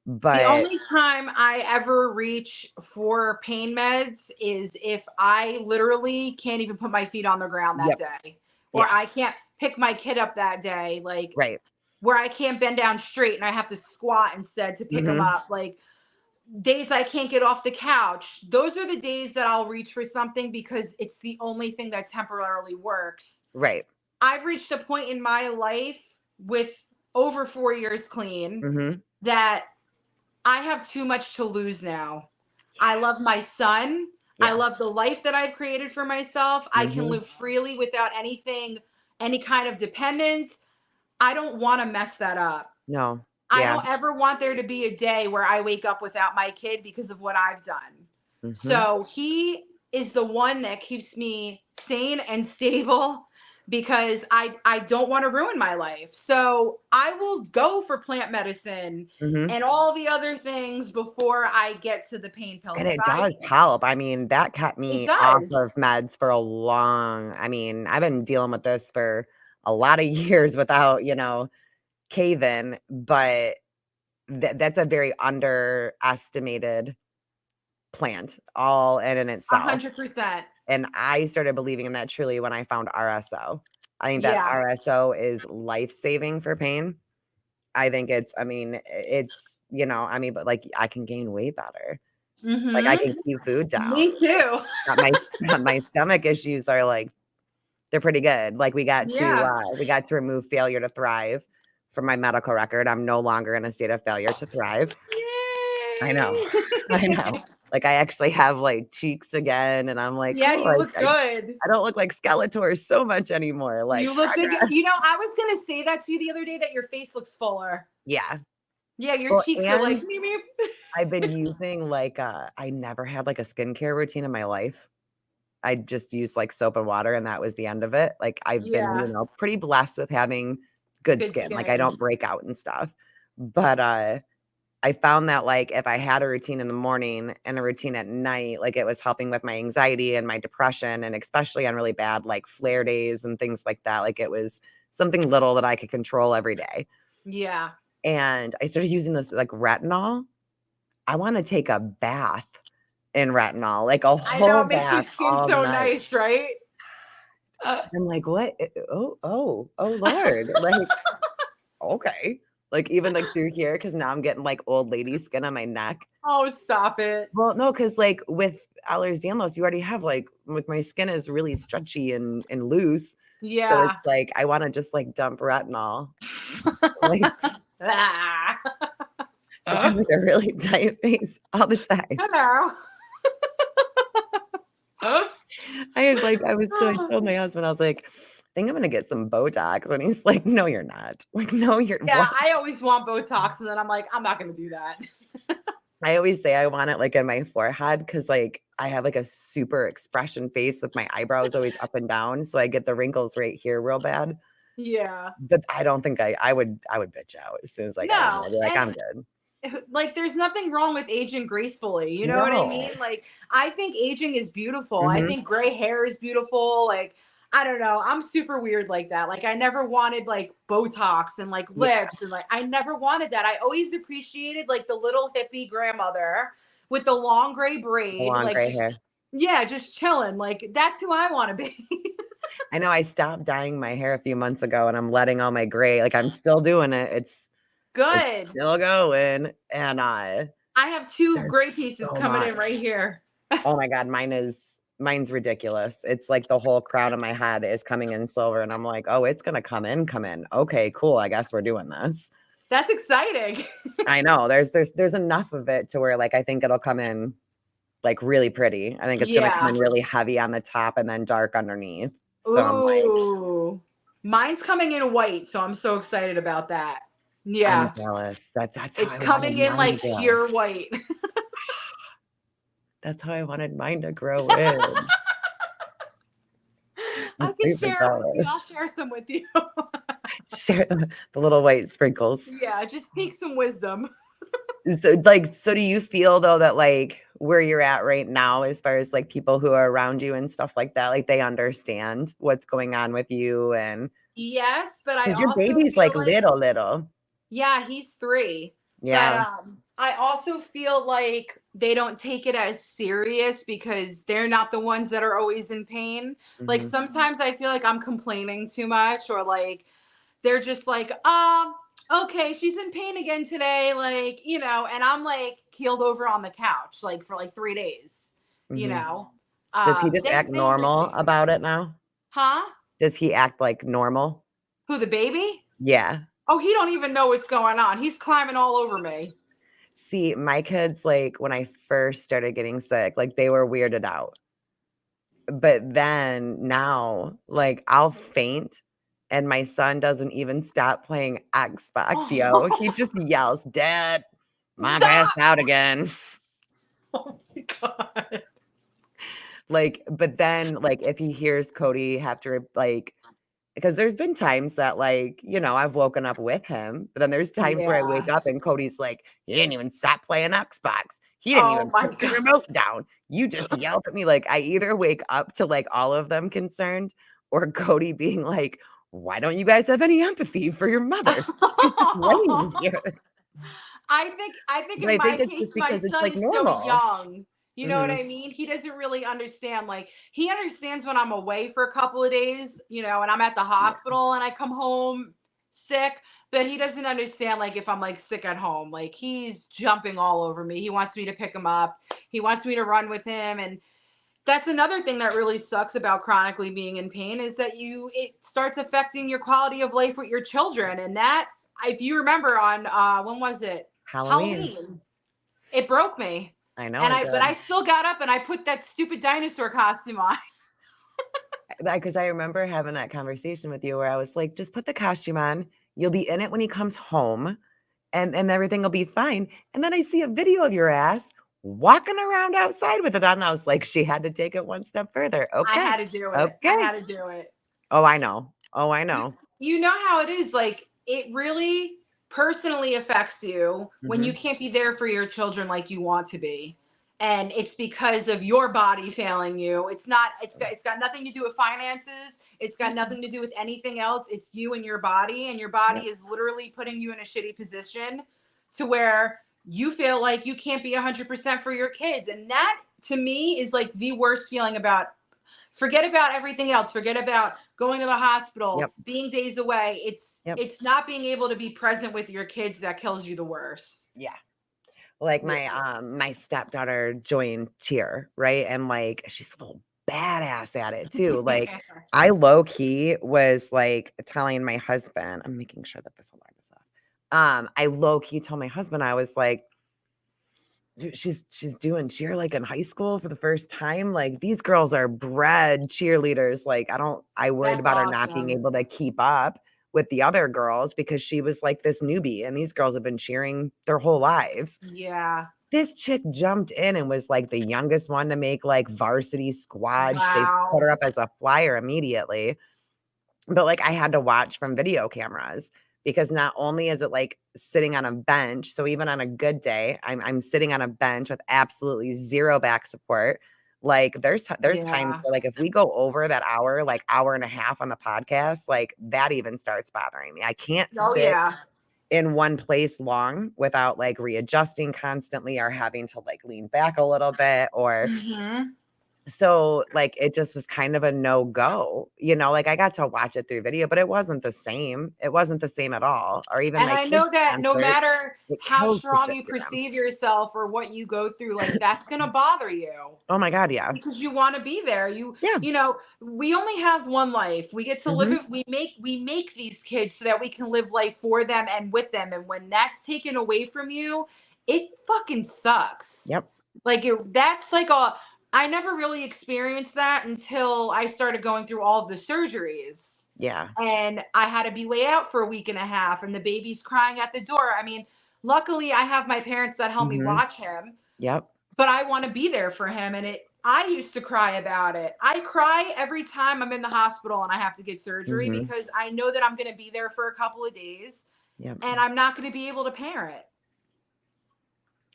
[SPEAKER 2] The
[SPEAKER 1] But
[SPEAKER 2] only time I ever reach for pain meds is if I literally can't even put my feet on the ground that
[SPEAKER 1] yep.
[SPEAKER 2] day, or
[SPEAKER 1] Yeah.
[SPEAKER 2] I can't pick my kid up that day, like
[SPEAKER 1] Right.
[SPEAKER 2] where I can't bend down straight and I have to squat instead to pick them
[SPEAKER 1] Mhm.
[SPEAKER 2] up. Like days I can't get off the couch. Those are the days that I'll reach for something because it's the only thing that temporarily works.
[SPEAKER 1] Right.
[SPEAKER 2] I've reached a point in my life with over 4 years clean
[SPEAKER 1] Mhm.
[SPEAKER 2] that I have too much to lose now. I
[SPEAKER 1] Yeah.
[SPEAKER 2] love my son. I
[SPEAKER 1] Yeah.
[SPEAKER 2] love the life that I've created for myself. I can
[SPEAKER 1] Mhm.
[SPEAKER 2] live freely without anything, any kind of dependence. I don't want to mess that up.
[SPEAKER 1] No.
[SPEAKER 2] I
[SPEAKER 1] Yeah.
[SPEAKER 2] don't ever want there to be a day where I wake up without my kid because of what I've done.
[SPEAKER 1] Mhm.
[SPEAKER 2] So he is the one that keeps me sane and stable because I don't want to ruin my life. So I will go for plant medicine
[SPEAKER 1] Mhm.
[SPEAKER 2] and all the other things before I get to the pain pills.
[SPEAKER 1] And
[SPEAKER 2] If
[SPEAKER 1] it
[SPEAKER 2] I
[SPEAKER 1] does help. I mean, that kept
[SPEAKER 2] It
[SPEAKER 1] me off of
[SPEAKER 2] does.
[SPEAKER 1] meds for I've been dealing with this for a lot of years without, caving, but that's a very underestimated plant all in
[SPEAKER 2] A
[SPEAKER 1] itself.
[SPEAKER 2] 100%.
[SPEAKER 1] And I started believing in that truly when I found RSO. I think that
[SPEAKER 2] Yeah.
[SPEAKER 1] RSO is life-saving for pain. I mean, but like I can gain weight better. Like I can
[SPEAKER 2] Mhm.
[SPEAKER 1] keep food down.
[SPEAKER 2] Me too.
[SPEAKER 1] Got my my stomach issues are, like, they're pretty good. Like,
[SPEAKER 2] Yeah.
[SPEAKER 1] we got to remove failure to thrive from my medical record. I'm no longer in a state of failure to thrive. I know. I
[SPEAKER 2] Yay.
[SPEAKER 1] know. Like, I actually have, like, cheeks again, and I'm like,
[SPEAKER 2] Yeah,
[SPEAKER 1] "Cool."
[SPEAKER 2] you look good.
[SPEAKER 1] I don't look like Skeletor so much anymore, like,
[SPEAKER 2] You look good.
[SPEAKER 1] progress.
[SPEAKER 2] I was gonna say that to you the other day that your face looks fuller.
[SPEAKER 1] Yeah.
[SPEAKER 2] Yeah, your
[SPEAKER 1] Well,
[SPEAKER 2] cheeks are like
[SPEAKER 1] and
[SPEAKER 2] meep meep.
[SPEAKER 1] I've been using, like, I never had, like, a skincare routine in my life. I just used, like, soap and water, and that was the end of it. Like, I've been,
[SPEAKER 2] Yeah,
[SPEAKER 1] pretty blessed with having good
[SPEAKER 2] good
[SPEAKER 1] skin, like, I
[SPEAKER 2] skin.
[SPEAKER 1] don't break out and stuff. But, I found that, like, if I had a routine in the morning and a routine at night, like, it was helping with my anxiety and my depression, and especially on really bad, like, flare days and things like that, like, it was something little that I could control every day.
[SPEAKER 2] Yeah.
[SPEAKER 1] And I started using this, like, retinol. I wanna take a bath in retinol, like, a
[SPEAKER 2] I know
[SPEAKER 1] whole
[SPEAKER 2] it makes your
[SPEAKER 1] bath
[SPEAKER 2] skin
[SPEAKER 1] all
[SPEAKER 2] so
[SPEAKER 1] night.
[SPEAKER 2] nice, right?
[SPEAKER 1] I'm like, "What? Oh, Lord." Like, "Okay." Like, even, like, through here, because now I'm getting, like, old lady skin on my neck.
[SPEAKER 2] Oh, stop it.
[SPEAKER 1] Well, no, because like, with Ehlers-Danlos, you already have, like my skin is really stretchy and loose, so it's
[SPEAKER 2] Yeah.
[SPEAKER 1] like, I wanna just, like, dump retinol, like,
[SPEAKER 2] Ah.
[SPEAKER 1] just have, like, a really tight face all the time.
[SPEAKER 2] Hello.
[SPEAKER 1] I told my husband, I was like, "I think I'm gonna get some Botox," and he's like, "No, you're not." Like, "No, you're
[SPEAKER 2] Yeah,
[SPEAKER 1] what?"
[SPEAKER 2] I always want Botox, and then I'm like, I'm not gonna do that.
[SPEAKER 1] I always say I want it, like, in my forehead because, like, I have, like, a super expression face with my eyebrows always up and down, so I get the wrinkles right here real bad,
[SPEAKER 2] Yeah.
[SPEAKER 1] but I don't think I would bitch out as soon as I got in there.
[SPEAKER 2] No,
[SPEAKER 1] I'd be like,
[SPEAKER 2] and
[SPEAKER 1] "I'm good."
[SPEAKER 2] like there's nothing wrong with aging gracefully. You know what I
[SPEAKER 1] No.
[SPEAKER 2] mean? Like I think aging is beautiful. I
[SPEAKER 1] Mhm.
[SPEAKER 2] think gray hair is beautiful. Like I don't know. I'm super weird like that. Like I never wanted like Botox and like
[SPEAKER 1] Yeah,
[SPEAKER 2] lips and like I never wanted that. I always appreciated like the little hippie grandmother with the long gray
[SPEAKER 1] the
[SPEAKER 2] braid,
[SPEAKER 1] long
[SPEAKER 2] like
[SPEAKER 1] gray
[SPEAKER 2] just
[SPEAKER 1] hair.
[SPEAKER 2] yeah, just chilling. Like that's who I want to be.
[SPEAKER 1] I know I stopped dyeing my hair a few months ago, and I'm letting all my gray like, I'm still doing it. It's
[SPEAKER 2] Good.
[SPEAKER 1] still going, and,
[SPEAKER 2] I have two
[SPEAKER 1] there's
[SPEAKER 2] gray pieces
[SPEAKER 1] so
[SPEAKER 2] coming
[SPEAKER 1] much.
[SPEAKER 2] in right here.
[SPEAKER 1] Oh my god, mine's ridiculous. It's like the whole crown of my head is coming in silver, and I'm like, "Oh, it's gonna come in, come in. Okay, cool, I guess we're doing this."
[SPEAKER 2] That's exciting.
[SPEAKER 1] I know there's enough of it to where like I think it'll come in like really pretty. I think it's gonna come
[SPEAKER 2] Yeah.
[SPEAKER 1] in really heavy on the top and then dark underneath. So I'm like,
[SPEAKER 2] Ooh. Mine's coming in white, so I'm so excited about that.
[SPEAKER 1] I'm
[SPEAKER 2] Yeah.
[SPEAKER 1] jealous. That's how
[SPEAKER 2] It's
[SPEAKER 1] I wanted
[SPEAKER 2] coming in
[SPEAKER 1] mine to
[SPEAKER 2] like
[SPEAKER 1] go.
[SPEAKER 2] pure white.
[SPEAKER 1] That's how I wanted mine to grow in.
[SPEAKER 2] I
[SPEAKER 1] I'm
[SPEAKER 2] can
[SPEAKER 1] super
[SPEAKER 2] share it with you. I'll
[SPEAKER 1] jealous.
[SPEAKER 2] share some with you.
[SPEAKER 1] Share the little white sprinkles.
[SPEAKER 2] Yeah, just take some wisdom.
[SPEAKER 1] So do you feel though that like where you're at right now, as far as like people who are around you and stuff like that, like they understand what's going on with you and
[SPEAKER 2] Yes, but I
[SPEAKER 1] because your
[SPEAKER 2] also
[SPEAKER 1] baby's
[SPEAKER 2] feel
[SPEAKER 1] like
[SPEAKER 2] like,
[SPEAKER 1] little.
[SPEAKER 2] yeah, he's 3. But
[SPEAKER 1] Yeah.
[SPEAKER 2] I also feel like they don't take it as serious because they're not the ones that are always in pain. Like
[SPEAKER 1] Mhm.
[SPEAKER 2] sometimes I feel like I'm complaining too much, or like they're just like, okay, she's in pain again today, like, and I'm like keeled over on the couch like for like 3 days, you
[SPEAKER 1] Mhm.
[SPEAKER 2] know.
[SPEAKER 1] Does he just act
[SPEAKER 2] They
[SPEAKER 1] normal
[SPEAKER 2] understand.
[SPEAKER 1] about it now?
[SPEAKER 2] Huh?
[SPEAKER 1] Does he act like normal?
[SPEAKER 2] Who, the baby?
[SPEAKER 1] Yeah.
[SPEAKER 2] Oh, he don't even know what's going on. He's climbing all over me.
[SPEAKER 1] See, my kids, like, when I first started getting sick, like, they were weirded out. But then now, like, I'll faint, and my son doesn't even stop playing Xbox, yo. He
[SPEAKER 2] Oh,
[SPEAKER 1] just yells, "Dad, mom passed
[SPEAKER 2] stop.
[SPEAKER 1] out again."
[SPEAKER 2] Oh my God.
[SPEAKER 1] Like, but then, like, if he hears Cody have to, like, because there's been times that, like, I've woken up with him, but then there's times where I
[SPEAKER 2] Yeah.
[SPEAKER 1] wake up and Cody's like, "He didn't even stop playing Xbox. He didn't
[SPEAKER 2] Oh
[SPEAKER 1] even
[SPEAKER 2] my
[SPEAKER 1] put the
[SPEAKER 2] God.
[SPEAKER 1] remote down. You just yelled at me." Like, I either wake up to, like, all of them concerned or Cody being like, "Why don't you guys have any empathy for your mother? She's just laying here."
[SPEAKER 2] I think
[SPEAKER 1] But
[SPEAKER 2] in
[SPEAKER 1] I
[SPEAKER 2] my
[SPEAKER 1] think it's
[SPEAKER 2] case,
[SPEAKER 1] just
[SPEAKER 2] my
[SPEAKER 1] because it's,
[SPEAKER 2] son
[SPEAKER 1] like,
[SPEAKER 2] is so
[SPEAKER 1] normal.
[SPEAKER 2] young. You know what
[SPEAKER 1] Mhm.
[SPEAKER 2] I mean? He doesn't really understand. Like, he understands when I'm away for a couple of days, and I'm at the
[SPEAKER 1] Yeah.
[SPEAKER 2] hospital and I come home sick, but he doesn't understand like if I'm like sick at home. Like, he's jumping all over me. He wants me to pick him up. He wants me to run with him. And that's another thing that really sucks about chronically being in pain is that it starts affecting your quality of life with your children. And that, if you remember on when was it,
[SPEAKER 1] Halloween.
[SPEAKER 2] Halloween, it broke me.
[SPEAKER 1] I know
[SPEAKER 2] And
[SPEAKER 1] it
[SPEAKER 2] but I
[SPEAKER 1] did.
[SPEAKER 2] still got up and I put that stupid dinosaur costume on.
[SPEAKER 1] Because I remember having that conversation with you where I was like, "Just put the costume on. You'll be in it when he comes home, and everything will be fine." And then I see a video of your ass walking around outside with it on, and I was like, "She had to take it one step further.
[SPEAKER 2] I
[SPEAKER 1] Okay.
[SPEAKER 2] had to do it. I
[SPEAKER 1] Okay."
[SPEAKER 2] had to do it.
[SPEAKER 1] Oh, I know. Oh, I
[SPEAKER 2] you
[SPEAKER 1] know.
[SPEAKER 2] you know how it is, like it really personally affects you when you
[SPEAKER 1] Mhm.
[SPEAKER 2] can't be there for your children like you want to be, and it's because of your body failing you. It's got nothing to do with finances. It's got
[SPEAKER 1] Mm-mm.
[SPEAKER 2] nothing to do with anything else. It's you and your body
[SPEAKER 1] Yep.
[SPEAKER 2] is literally putting you in a shitty position to where you feel like you can't be 100% for your kids, and that to me is like the worst feeling about. Forget about everything else. Forget about going to the hospital,
[SPEAKER 1] Yep.
[SPEAKER 2] being days away. it's
[SPEAKER 1] Yep.
[SPEAKER 2] it's not being able to be present with your kids that kills you the worst.
[SPEAKER 1] Yeah. Like
[SPEAKER 2] Yeah.
[SPEAKER 1] my stepdaughter joined cheer, right? And like she's a little badass at it too. Like I low key was like telling my husband, I'm making sure that this alarm is off. I low key told my husband, I was like, "Dude, she's doing cheer like in high school for the first time. Like these girls are bred cheerleaders. Like I worried
[SPEAKER 2] That's
[SPEAKER 1] about her not being
[SPEAKER 2] awesome.
[SPEAKER 1] able to keep up with the other girls because she was like this newbie and these girls have been cheering their whole lives."
[SPEAKER 2] Yeah.
[SPEAKER 1] This chick jumped in and was like the youngest one to make like varsity squad. They put
[SPEAKER 2] Wow.
[SPEAKER 1] her up as a flyer immediately. But like I had to watch from video cameras because not only is it like sitting on a bench, so even on a good day, I'm sitting on a bench with absolutely zero back support. Like there's times
[SPEAKER 2] Yeah.
[SPEAKER 1] where like if we go over that hour, like hour and a half on the podcast, like that even starts bothering me. I can't
[SPEAKER 2] Oh
[SPEAKER 1] sit
[SPEAKER 2] yeah.
[SPEAKER 1] in one place long without like readjusting constantly or having to like lean back a little bit or
[SPEAKER 2] Hmm.
[SPEAKER 1] So, like, it just was kind of a no-go, like, I got to watch it through video, but it wasn't the same. It wasn't the same at all, or even
[SPEAKER 2] And
[SPEAKER 1] my
[SPEAKER 2] I
[SPEAKER 1] kids'
[SPEAKER 2] know that no
[SPEAKER 1] concert,
[SPEAKER 2] matter
[SPEAKER 1] it
[SPEAKER 2] how
[SPEAKER 1] kills to
[SPEAKER 2] strong
[SPEAKER 1] sit
[SPEAKER 2] you
[SPEAKER 1] through them.
[SPEAKER 2] perceive yourself or what you go through, like that's going to bother you
[SPEAKER 1] Oh my god, yeah.
[SPEAKER 2] because you want to be there.
[SPEAKER 1] Yeah,
[SPEAKER 2] We only have one life. We get to live
[SPEAKER 1] mhm,
[SPEAKER 2] it. We make these kids so that we can live life for them and with them. And when that's taken away from you, it fucking sucks.
[SPEAKER 1] yep,
[SPEAKER 2] That's like a I never really experienced that until I started going through all of the surgeries.
[SPEAKER 1] yeah,
[SPEAKER 2] And I had to be laid out for a week and a half, and the baby's crying at the door. I mean, luckily, I have my parents that help me
[SPEAKER 1] mhm,
[SPEAKER 2] watch him,
[SPEAKER 1] yep,
[SPEAKER 2] but I want to be there for him. And I used to cry about it. I cry every time I'm in the hospital and I have to get surgery
[SPEAKER 1] mhm,
[SPEAKER 2] because I know that I'm going to be there for a couple of days
[SPEAKER 1] yep.
[SPEAKER 2] and I'm not going to be able to parent.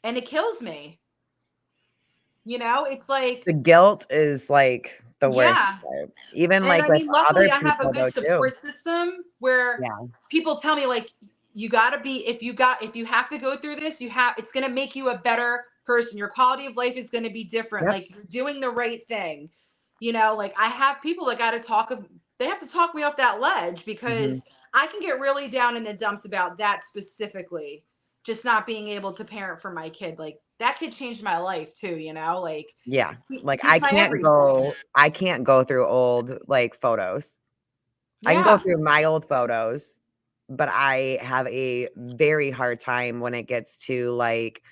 [SPEAKER 2] And it kills me. It's like,
[SPEAKER 1] The guilt is, like, the worst
[SPEAKER 2] yeah.
[SPEAKER 1] part. Even,
[SPEAKER 2] And
[SPEAKER 1] like,
[SPEAKER 2] I
[SPEAKER 1] with
[SPEAKER 2] mean,
[SPEAKER 1] other
[SPEAKER 2] luckily, I have a
[SPEAKER 1] people
[SPEAKER 2] good
[SPEAKER 1] though too.
[SPEAKER 2] support system where
[SPEAKER 1] Yeah,
[SPEAKER 2] people tell me, like, you got to be, if you have to go through this, it's going to make you a better person. Your quality of life is going to be different.
[SPEAKER 1] yep,
[SPEAKER 2] Like, you're doing the right thing. Like, I have people that got to they have to talk me off that ledge
[SPEAKER 1] mhm,
[SPEAKER 2] because I can get really down in the dumps about that specifically. Just not being able to parent for my kid. Like, that kid changed my life too, Like,
[SPEAKER 1] yeah. Like,
[SPEAKER 2] he's my everything.
[SPEAKER 1] I can't go through old, like, photos. I can go
[SPEAKER 2] Yeah.
[SPEAKER 1] through my old photos, but I have a very hard time when it gets to, like,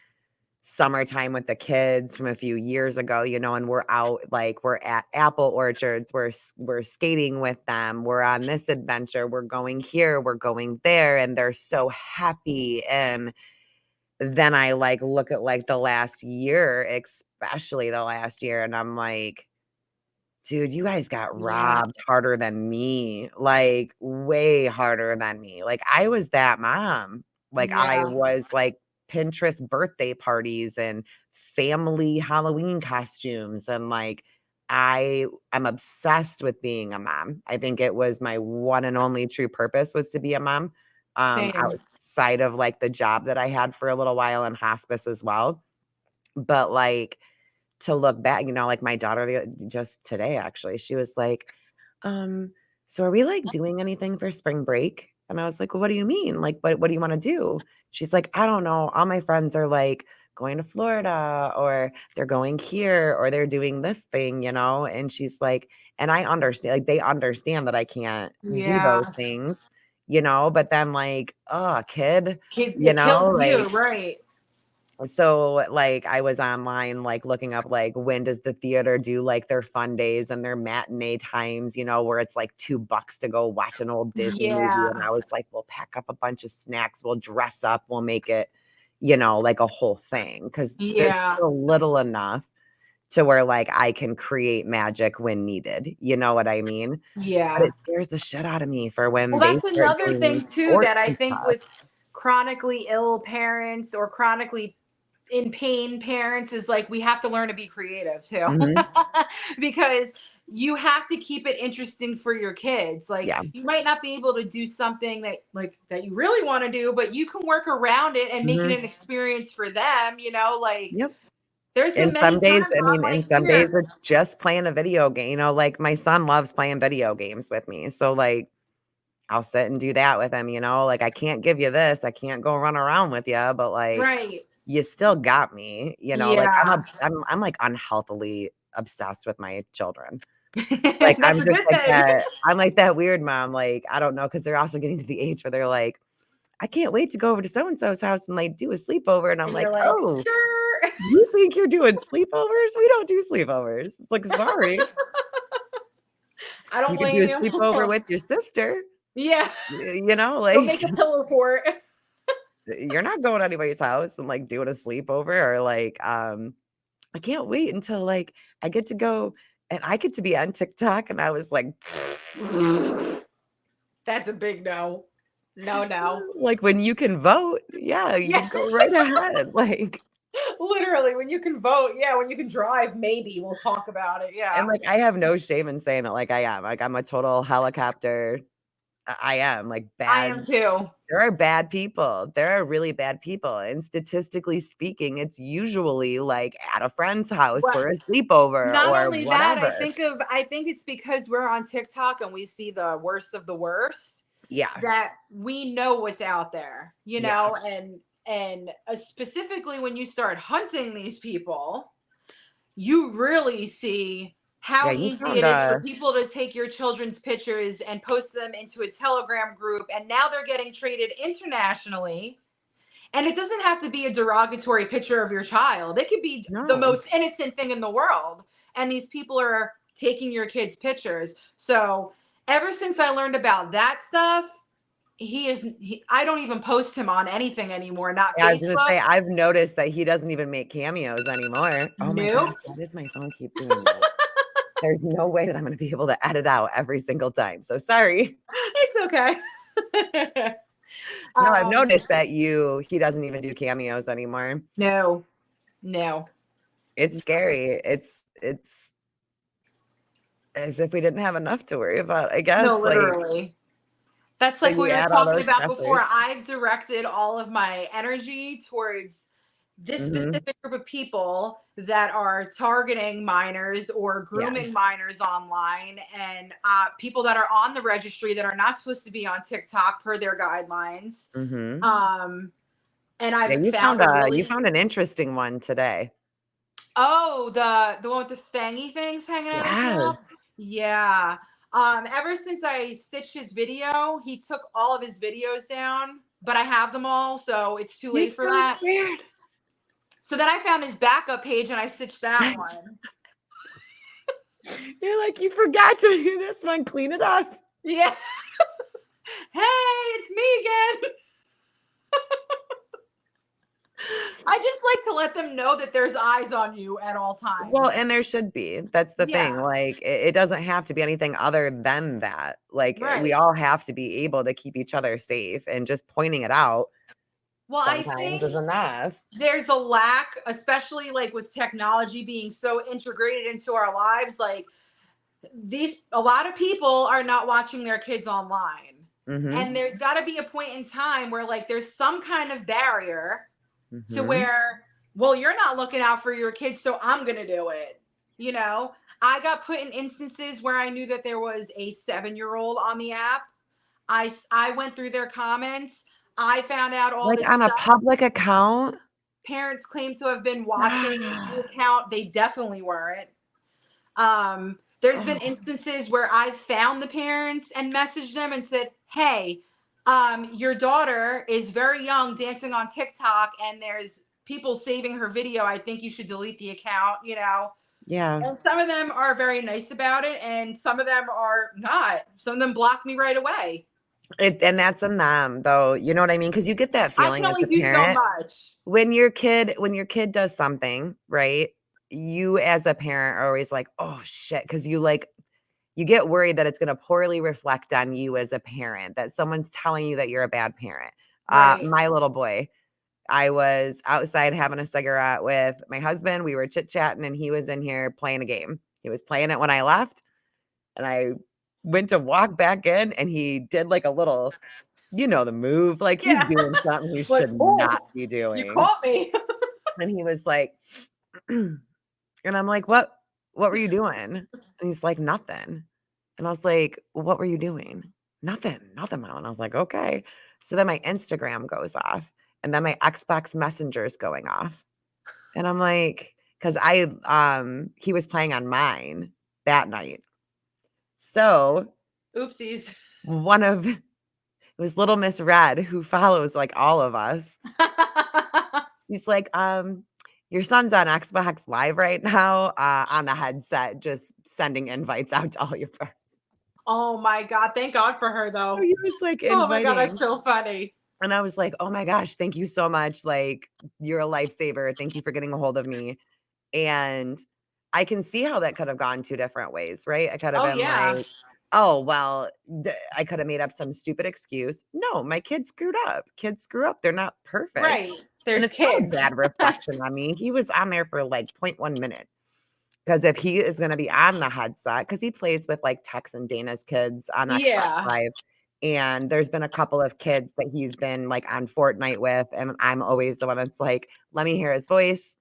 [SPEAKER 1] summertime with the kids from a few years ago, and we're out, like, we're at apple orchards, we're skating with them, we're on this adventure, we're going here, we're going there, and they're so happy, and then I, like, look at, like, the last year, especially the last year, and I'm like, dude, you guys got
[SPEAKER 2] Yeah.
[SPEAKER 1] robbed harder than me, like, way harder than me. Like, I was that mom. Like, I
[SPEAKER 2] Yeah.
[SPEAKER 1] was, like, Pinterest birthday parties and family Halloween costumes, and, like, I'm obsessed with being a mom. I think it was my one and only true purpose was to be a mom,
[SPEAKER 2] Same.
[SPEAKER 1] outside of, like, the job that I had for a little while in hospice as well. But, like, to look back, like my daughter just today, actually, she was like, um, "So are we, like, doing anything for spring break?" And I was like, "Well, what do you mean? Like, what do you wanna do?" She's like, "I don't know. All my friends are, like, going to Florida, or they're going here, or they're doing this thing," and she's like, and I understand, like, they understand that I can't do those
[SPEAKER 2] Yeah.
[SPEAKER 1] things, but then, like, oh, kid,
[SPEAKER 2] It kills you,
[SPEAKER 1] like,
[SPEAKER 2] right?
[SPEAKER 1] so, like, I was online, like, looking up, like, when does the theater do, like, their fun days and their matinee times, where it's, like, $2 to go watch an old Disney movie, and
[SPEAKER 2] Yeah.
[SPEAKER 1] I was like, "We'll pack up a bunch of snacks, we'll dress up, we'll make it, like, a whole thing, because there's
[SPEAKER 2] Yeah.
[SPEAKER 1] still little enough to where, like, I can create magic when needed, you know what I mean? But
[SPEAKER 2] Yeah.
[SPEAKER 1] it scares the shit out of me for when
[SPEAKER 2] Well,
[SPEAKER 1] they
[SPEAKER 2] that's
[SPEAKER 1] start
[SPEAKER 2] another
[SPEAKER 1] doing
[SPEAKER 2] thing too
[SPEAKER 1] sports
[SPEAKER 2] that I
[SPEAKER 1] and
[SPEAKER 2] think
[SPEAKER 1] stuff.
[SPEAKER 2] with chronically ill parents or chronically in pain parents is like we have to learn to be creative too.
[SPEAKER 1] Mhm.
[SPEAKER 2] Because you have to keep it interesting for your kids. Like
[SPEAKER 1] Yeah.
[SPEAKER 2] you might not be able to do something that you really want to do, but you can work around it and make it
[SPEAKER 1] Mhm.
[SPEAKER 2] an experience for them, like
[SPEAKER 1] Yep.
[SPEAKER 2] there's been
[SPEAKER 1] And
[SPEAKER 2] many
[SPEAKER 1] some days,
[SPEAKER 2] times
[SPEAKER 1] I
[SPEAKER 2] where I'm
[SPEAKER 1] mean,
[SPEAKER 2] like,
[SPEAKER 1] and some days
[SPEAKER 2] here.
[SPEAKER 1] it's just playing a video game, like, my son loves playing video games with me, so, like, I'll sit and do that with him, like, "I can't give you this, I can't go run around with you, but, like,
[SPEAKER 2] Right.
[SPEAKER 1] you still got me," like,
[SPEAKER 2] Yeah.
[SPEAKER 1] I'm, like, unhealthily obsessed with my children. Like,
[SPEAKER 2] That's a good thing.
[SPEAKER 1] I'm like that weird mom, like, I don't know, because 'cause they're also getting to the age where they're like, "I can't wait to go over to so and so's house and, like, do a sleepover," and I'm
[SPEAKER 2] And
[SPEAKER 1] like,
[SPEAKER 2] you're like,
[SPEAKER 1] "Oh,
[SPEAKER 2] sure.
[SPEAKER 1] you think you're doing sleepovers? We don't do sleepovers." It's like, "Sorry."
[SPEAKER 2] I don't
[SPEAKER 1] You could do
[SPEAKER 2] blame
[SPEAKER 1] a sleepover
[SPEAKER 2] you.
[SPEAKER 1] with your sister,
[SPEAKER 2] Yeah.
[SPEAKER 1] like,
[SPEAKER 2] Go make a pillow fort.
[SPEAKER 1] you're not going to anybody's house and, like, doing a sleepover, or, like, I can't wait until, like, I get to go and I get to be on TikTok, and I was like,
[SPEAKER 2] That's a big no. No, no.
[SPEAKER 1] like, when you can vote, yeah, you
[SPEAKER 2] Yeah.
[SPEAKER 1] go right ahead, like,
[SPEAKER 2] Literally, when you can vote, yeah, when you can drive, maybe we'll talk about it.
[SPEAKER 1] and,
[SPEAKER 2] Yeah.
[SPEAKER 1] like, I have no shame in saying that, like, I am, like, I'm a total helicopter I am, like,
[SPEAKER 2] I am
[SPEAKER 1] bad.
[SPEAKER 2] too.
[SPEAKER 1] There are bad people. There are really bad people, and statistically speaking, it's usually, like, at a friend's house
[SPEAKER 2] Well,
[SPEAKER 1] for a sleepover
[SPEAKER 2] not
[SPEAKER 1] or
[SPEAKER 2] only that,
[SPEAKER 1] whatever.
[SPEAKER 2] I think it's because we're on TikTok and we see the worst of the worst
[SPEAKER 1] Yeah,
[SPEAKER 2] that we know what's out there,
[SPEAKER 1] yeah,
[SPEAKER 2] and specifically when you start hunting these people, you really see
[SPEAKER 1] yeah,
[SPEAKER 2] how
[SPEAKER 1] you
[SPEAKER 2] easy
[SPEAKER 1] found
[SPEAKER 2] it is for
[SPEAKER 1] a
[SPEAKER 2] people to take your children's pictures and post them into a Telegram group, and now they're getting traded internationally. And it doesn't have to be a derogatory picture of your child. It could be the
[SPEAKER 1] no.
[SPEAKER 2] most innocent thing in the world. And these people are taking your kids' pictures. So ever since I learned about that stuff, I don't even post him on anything anymore, not
[SPEAKER 1] Yeah, I was gonna
[SPEAKER 2] Facebook.
[SPEAKER 1] say, I've noticed that he doesn't even make cameos anymore. Oh my gosh,
[SPEAKER 2] Nope.
[SPEAKER 1] why does my phone keep doing that? There's no way that I'm gonna be able to edit out every single time, so sorry.
[SPEAKER 2] It's okay.
[SPEAKER 1] No, I've
[SPEAKER 2] um,
[SPEAKER 1] noticed that he doesn't even do cameos anymore.
[SPEAKER 2] no, no,
[SPEAKER 1] It's scary. It's as if we didn't have enough to worry about, I
[SPEAKER 2] no,
[SPEAKER 1] guess, like,
[SPEAKER 2] literally. That's
[SPEAKER 1] then
[SPEAKER 2] like
[SPEAKER 1] you
[SPEAKER 2] we were
[SPEAKER 1] add all
[SPEAKER 2] talking
[SPEAKER 1] those
[SPEAKER 2] about before.
[SPEAKER 1] stressors.
[SPEAKER 2] I've directed all of my energy towards this
[SPEAKER 1] Mhm,
[SPEAKER 2] specific group of people that are targeting minors or
[SPEAKER 1] yeah,
[SPEAKER 2] grooming minors online, and people that are on the registry that are not supposed to be on TikTok per their guidelines.
[SPEAKER 1] mhm.
[SPEAKER 2] Um, and
[SPEAKER 1] Yeah,
[SPEAKER 2] I've
[SPEAKER 1] you
[SPEAKER 2] found
[SPEAKER 1] found
[SPEAKER 2] a
[SPEAKER 1] a you
[SPEAKER 2] really
[SPEAKER 1] found an interesting one today.
[SPEAKER 2] the one with the fangy things hanging out his mouth.
[SPEAKER 1] Yes.
[SPEAKER 2] Yeah. Ever since I stitched his video, he took all of his videos down, but I have them all, so it's too late
[SPEAKER 1] He's
[SPEAKER 2] for
[SPEAKER 1] so
[SPEAKER 2] that.
[SPEAKER 1] scared.
[SPEAKER 2] So then I found his backup page and I stitched that one.
[SPEAKER 1] You're like, "You forgot to do this one, clean it up."
[SPEAKER 2] Yeah. Hey, it's me again. I just like to let them know that there's eyes on you at all
[SPEAKER 1] Well,
[SPEAKER 2] times.
[SPEAKER 1] and there should be. That's the thing,
[SPEAKER 2] Yeah,
[SPEAKER 1] like, it doesn't have to be anything other than that. Like, we
[SPEAKER 2] right.
[SPEAKER 1] all have to be able to keep each other safe, and just pointing it out
[SPEAKER 2] Well, I
[SPEAKER 1] sometimes
[SPEAKER 2] think
[SPEAKER 1] is enough.
[SPEAKER 2] there's a lack, especially like with technology being so integrated into our lives. Like a lot of people are not watching their kids online.
[SPEAKER 1] Mhm,
[SPEAKER 2] And there's got to be a point in time where like there's some kind of barrier to
[SPEAKER 1] mhm.
[SPEAKER 2] where, well, you're not looking out for your kids, so I'm going to do it. You know, I got put in instances where I knew that there was a 7-year-old on the app. I went through their comments. I found out all
[SPEAKER 1] Like,
[SPEAKER 2] this
[SPEAKER 1] on a
[SPEAKER 2] stuff.
[SPEAKER 1] public account?
[SPEAKER 2] Parents claim to have been watching the
[SPEAKER 1] Ah.
[SPEAKER 2] account. They definitely weren't. There's been
[SPEAKER 1] Oh,
[SPEAKER 2] instances where I found the parents and messaged them and said, "Hey, your daughter is very young, dancing on TikTok, and there's people saving her video. I think you should delete the account."
[SPEAKER 1] yeah.
[SPEAKER 2] And some of them are very nice about it, and some of them are not. Some of them block me right away.
[SPEAKER 1] And that's in them, though, you know what I mean? Because you get that
[SPEAKER 2] I can
[SPEAKER 1] feeling as
[SPEAKER 2] only
[SPEAKER 1] a
[SPEAKER 2] do so
[SPEAKER 1] parent
[SPEAKER 2] much.
[SPEAKER 1] when your kid does something, right? You as a parent are always like, "Oh, shit," because you get worried that it's gonna poorly reflect on you as a parent, that someone's telling you that you're a bad parent.
[SPEAKER 2] Right.
[SPEAKER 1] My little boy, I was outside having a cigarette with my husband, we were chit-chatting, and he was in here playing a game. He was playing it when I left, and I went to walk back in, and he did, like, a little the move, like, he's
[SPEAKER 2] Yeah.
[SPEAKER 1] doing something he
[SPEAKER 2] Like,
[SPEAKER 1] should not
[SPEAKER 2] oh,
[SPEAKER 1] be
[SPEAKER 2] you
[SPEAKER 1] doing,
[SPEAKER 2] caught me.
[SPEAKER 1] and he was like and I'm like, "What were you doing?" And he's like, "Nothing." And I was like, "What were you doing?" "Nothing, nothing, mom." And I was like, "Okay." So then my Instagram goes off, and then my Xbox Messenger is going off. And I'm like, because he was playing on mine that night. So
[SPEAKER 2] Oopsies.
[SPEAKER 1] one of it was little Miss Red, who follows, like, all of us. She's like, your son's on Xbox Live right now, on the headset, just sending invites out to all your friends."
[SPEAKER 2] Oh my God. Thank God for her,
[SPEAKER 1] So
[SPEAKER 2] though.
[SPEAKER 1] he was, like,
[SPEAKER 2] Oh my God. That's
[SPEAKER 1] inviting,
[SPEAKER 2] so funny.
[SPEAKER 1] and I was like, "Oh my gosh, thank you so much, like, you're a lifesaver, thank you for getting a hold of me." And I can see how that could have gone 2 different ways, right? I could have
[SPEAKER 2] Oh,
[SPEAKER 1] been
[SPEAKER 2] yeah.
[SPEAKER 1] like, "Oh, well, I could have made up some stupid excuse." No, my kid screwed up. Kids screw up, they're not
[SPEAKER 2] Right.
[SPEAKER 1] perfect, and
[SPEAKER 2] There's
[SPEAKER 1] it's not a
[SPEAKER 2] kids.
[SPEAKER 1] bad reflection on me. He was on there for, like, point 0.1 minute. Because if he is gonna be on the headset, because he plays with, like, Tex and Dana's kids on Xbox
[SPEAKER 2] Yeah.
[SPEAKER 1] Live, And there's been a couple of kids that he's been like on Fortnite with, and I'm always the one that's like, let me hear his voice.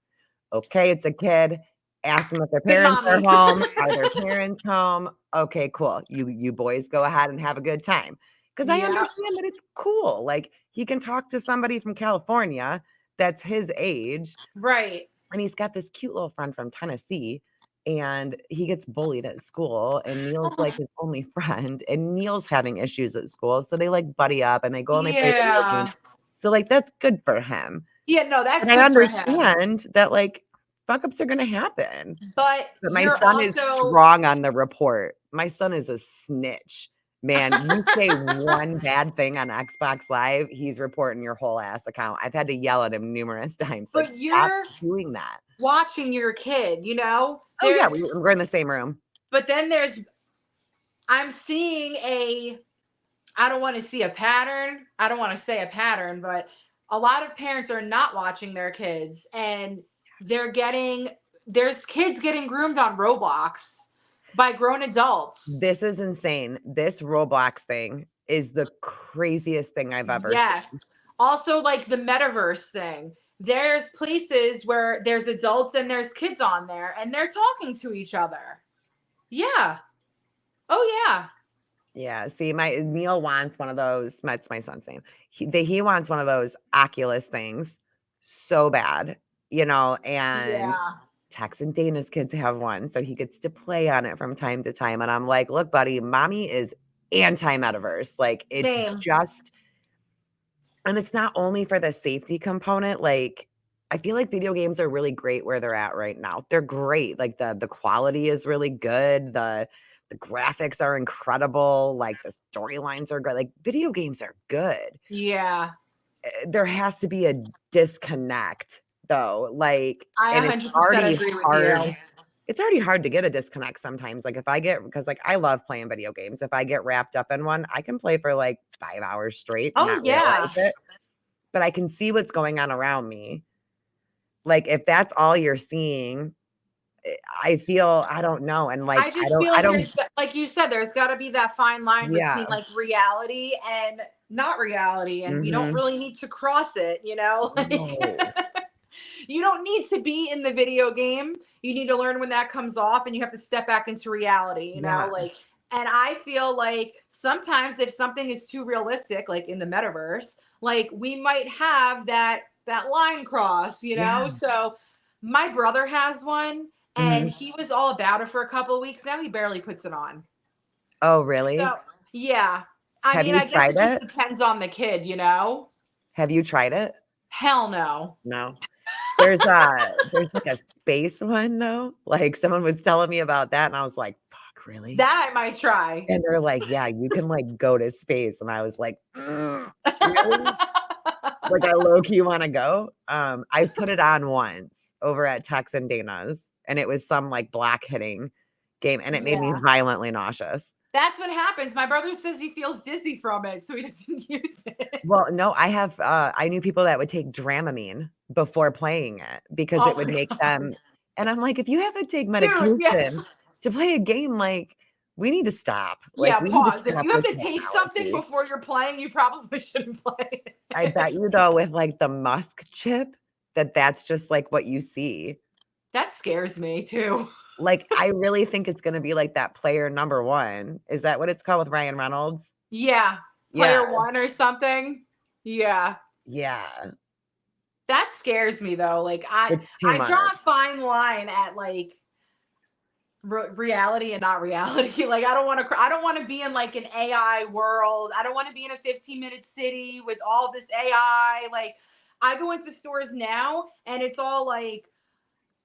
[SPEAKER 1] Okay, it's a kid. Ask them if their
[SPEAKER 2] Good
[SPEAKER 1] parents are
[SPEAKER 2] mommy.
[SPEAKER 1] home. Are their parents home? Okay, cool. You boys go ahead and have a good time. Because I
[SPEAKER 2] Yeah.
[SPEAKER 1] understand that it's cool. Like he can talk to somebody from California that's his age,
[SPEAKER 2] Right.
[SPEAKER 1] and he's got this cute little friend from Tennessee, and he gets bullied at school, and Neil's like his only friend, and Neil's having issues at school, so they like buddy up and they go and they play video games.
[SPEAKER 2] Yeah.
[SPEAKER 1] So like that's good for him.
[SPEAKER 2] Yeah, no,
[SPEAKER 1] But
[SPEAKER 2] that's
[SPEAKER 1] I
[SPEAKER 2] good for him.
[SPEAKER 1] understand that like fuck ups are gonna happen.
[SPEAKER 2] But
[SPEAKER 1] But my
[SPEAKER 2] you're
[SPEAKER 1] son is
[SPEAKER 2] also
[SPEAKER 1] strong on the report. My son is a snitch. Man, you say one bad thing on Xbox Live, he's reporting your whole ass account. I've had to yell at him numerous times, like,
[SPEAKER 2] but
[SPEAKER 1] "Stop
[SPEAKER 2] you're
[SPEAKER 1] doing that."
[SPEAKER 2] watching your kid, you know?
[SPEAKER 1] Oh, yeah,
[SPEAKER 2] There's
[SPEAKER 1] we're in the same room.
[SPEAKER 2] but then there's I'm seeing a I don't want to see a pattern. I don't want to say a pattern, but a lot of parents are not watching their kids and they're getting there's kids getting groomed on Roblox by grown adults.
[SPEAKER 1] This is insane. This Roblox thing is the craziest thing I've ever seen.
[SPEAKER 2] Yes. Also, like the metaverse thing. There's places where there's adults and there's kids on there and they're talking to each other. Yeah. Oh, yeah.
[SPEAKER 1] Yeah, see, my Neil wants one of those that's my son's name. He wants one of those Oculus things so bad, and
[SPEAKER 2] Yeah.
[SPEAKER 1] Tex and Dana's kids have one, so he gets to play on it from time to time, and I'm like, "Look, buddy, mommy is anti-metaverse." Like, it's
[SPEAKER 2] Same.
[SPEAKER 1] just and it's not only for the safety component, like, I feel like video games are really great where they're at right now. They're great, like, the quality is really good, the graphics are incredible, like, the storylines are good, like, video games are good.
[SPEAKER 2] Yeah.
[SPEAKER 1] There has to be a disconnect, though, like
[SPEAKER 2] I
[SPEAKER 1] and it's
[SPEAKER 2] 100%
[SPEAKER 1] already
[SPEAKER 2] agree with
[SPEAKER 1] hard
[SPEAKER 2] you.
[SPEAKER 1] it's already hard to get a disconnect sometimes, like, if I get because, like, I love playing video games. If I get wrapped up in one, I can play for, like, 5 hours straight and
[SPEAKER 2] Oh,
[SPEAKER 1] not realize
[SPEAKER 2] yeah.
[SPEAKER 1] it, but I can see what's going on around me. Like, if that's all you're seeing, I feel I don't know, and, like,
[SPEAKER 2] I just feel
[SPEAKER 1] I
[SPEAKER 2] like
[SPEAKER 1] don't
[SPEAKER 2] like you said, there's got to be that fine line
[SPEAKER 1] yeah.
[SPEAKER 2] between like reality and not reality. And we don't
[SPEAKER 1] Mhm.
[SPEAKER 2] really need to cross it, you know? Like,
[SPEAKER 1] No.
[SPEAKER 2] you don't need to be in the video game. You need to learn when that comes off and you have to step back into reality, you know?
[SPEAKER 1] Yeah.
[SPEAKER 2] Like, and I feel like sometimes if something is too realistic, like in the metaverse, like we might have that line cross, you know?
[SPEAKER 1] Yeah.
[SPEAKER 2] So my brother has one and
[SPEAKER 1] Mhm.
[SPEAKER 2] he was all about it for a couple of weeks. Now he barely puts it on.
[SPEAKER 1] Oh,
[SPEAKER 2] So
[SPEAKER 1] really?
[SPEAKER 2] yeah. I
[SPEAKER 1] Have
[SPEAKER 2] mean,
[SPEAKER 1] you
[SPEAKER 2] I guess
[SPEAKER 1] tried
[SPEAKER 2] it just
[SPEAKER 1] it?
[SPEAKER 2] depends on the kid, you know?
[SPEAKER 1] Have you tried it?
[SPEAKER 2] Hell no.
[SPEAKER 1] No. There's, like, a space one, though, like, someone was telling me about that, and I was like, "Fuck, really?"
[SPEAKER 2] That I might try.
[SPEAKER 1] And they're like, "Yeah, you can, like, go to space," and I was like, really?" Like, I low key wanna go. I put it on once over at Tex and Dana's, and it was some, like, block hitting game, and it made me
[SPEAKER 2] Yeah.
[SPEAKER 1] violently nauseous.
[SPEAKER 2] That's what happens. My brother says he feels dizzy from it, so he doesn't use it.
[SPEAKER 1] Well, no, I knew people that would take Dramamine before playing it because
[SPEAKER 2] Oh
[SPEAKER 1] it would
[SPEAKER 2] my
[SPEAKER 1] make
[SPEAKER 2] god.
[SPEAKER 1] them and I'm like, "If you have to take
[SPEAKER 2] Dude, yeah.
[SPEAKER 1] medication to play a game, like, we need to stop. Like,
[SPEAKER 2] Yeah,
[SPEAKER 1] we need to
[SPEAKER 2] pause. If
[SPEAKER 1] stop
[SPEAKER 2] you have
[SPEAKER 1] with
[SPEAKER 2] to take something
[SPEAKER 1] technology."
[SPEAKER 2] before you're playing, you probably shouldn't play
[SPEAKER 1] I
[SPEAKER 2] it.
[SPEAKER 1] bet you though with, like, the Musk chip, that's just, like, what you see.
[SPEAKER 2] That scares me too.
[SPEAKER 1] Like, I really think it's gonna be like that Player Number One. Is that what it's called with Ryan Reynolds?
[SPEAKER 2] Yeah.
[SPEAKER 1] Yeah,
[SPEAKER 2] Player one or something. Yeah.
[SPEAKER 1] yeah.
[SPEAKER 2] That scares me though. Like
[SPEAKER 1] It's too
[SPEAKER 2] I draw
[SPEAKER 1] much.
[SPEAKER 2] a fine line at like reality and not reality. Like I don't want to be in like an AI world. I don't want to be in a 15-minute city with all this AI. Like I go into stores now and it's all like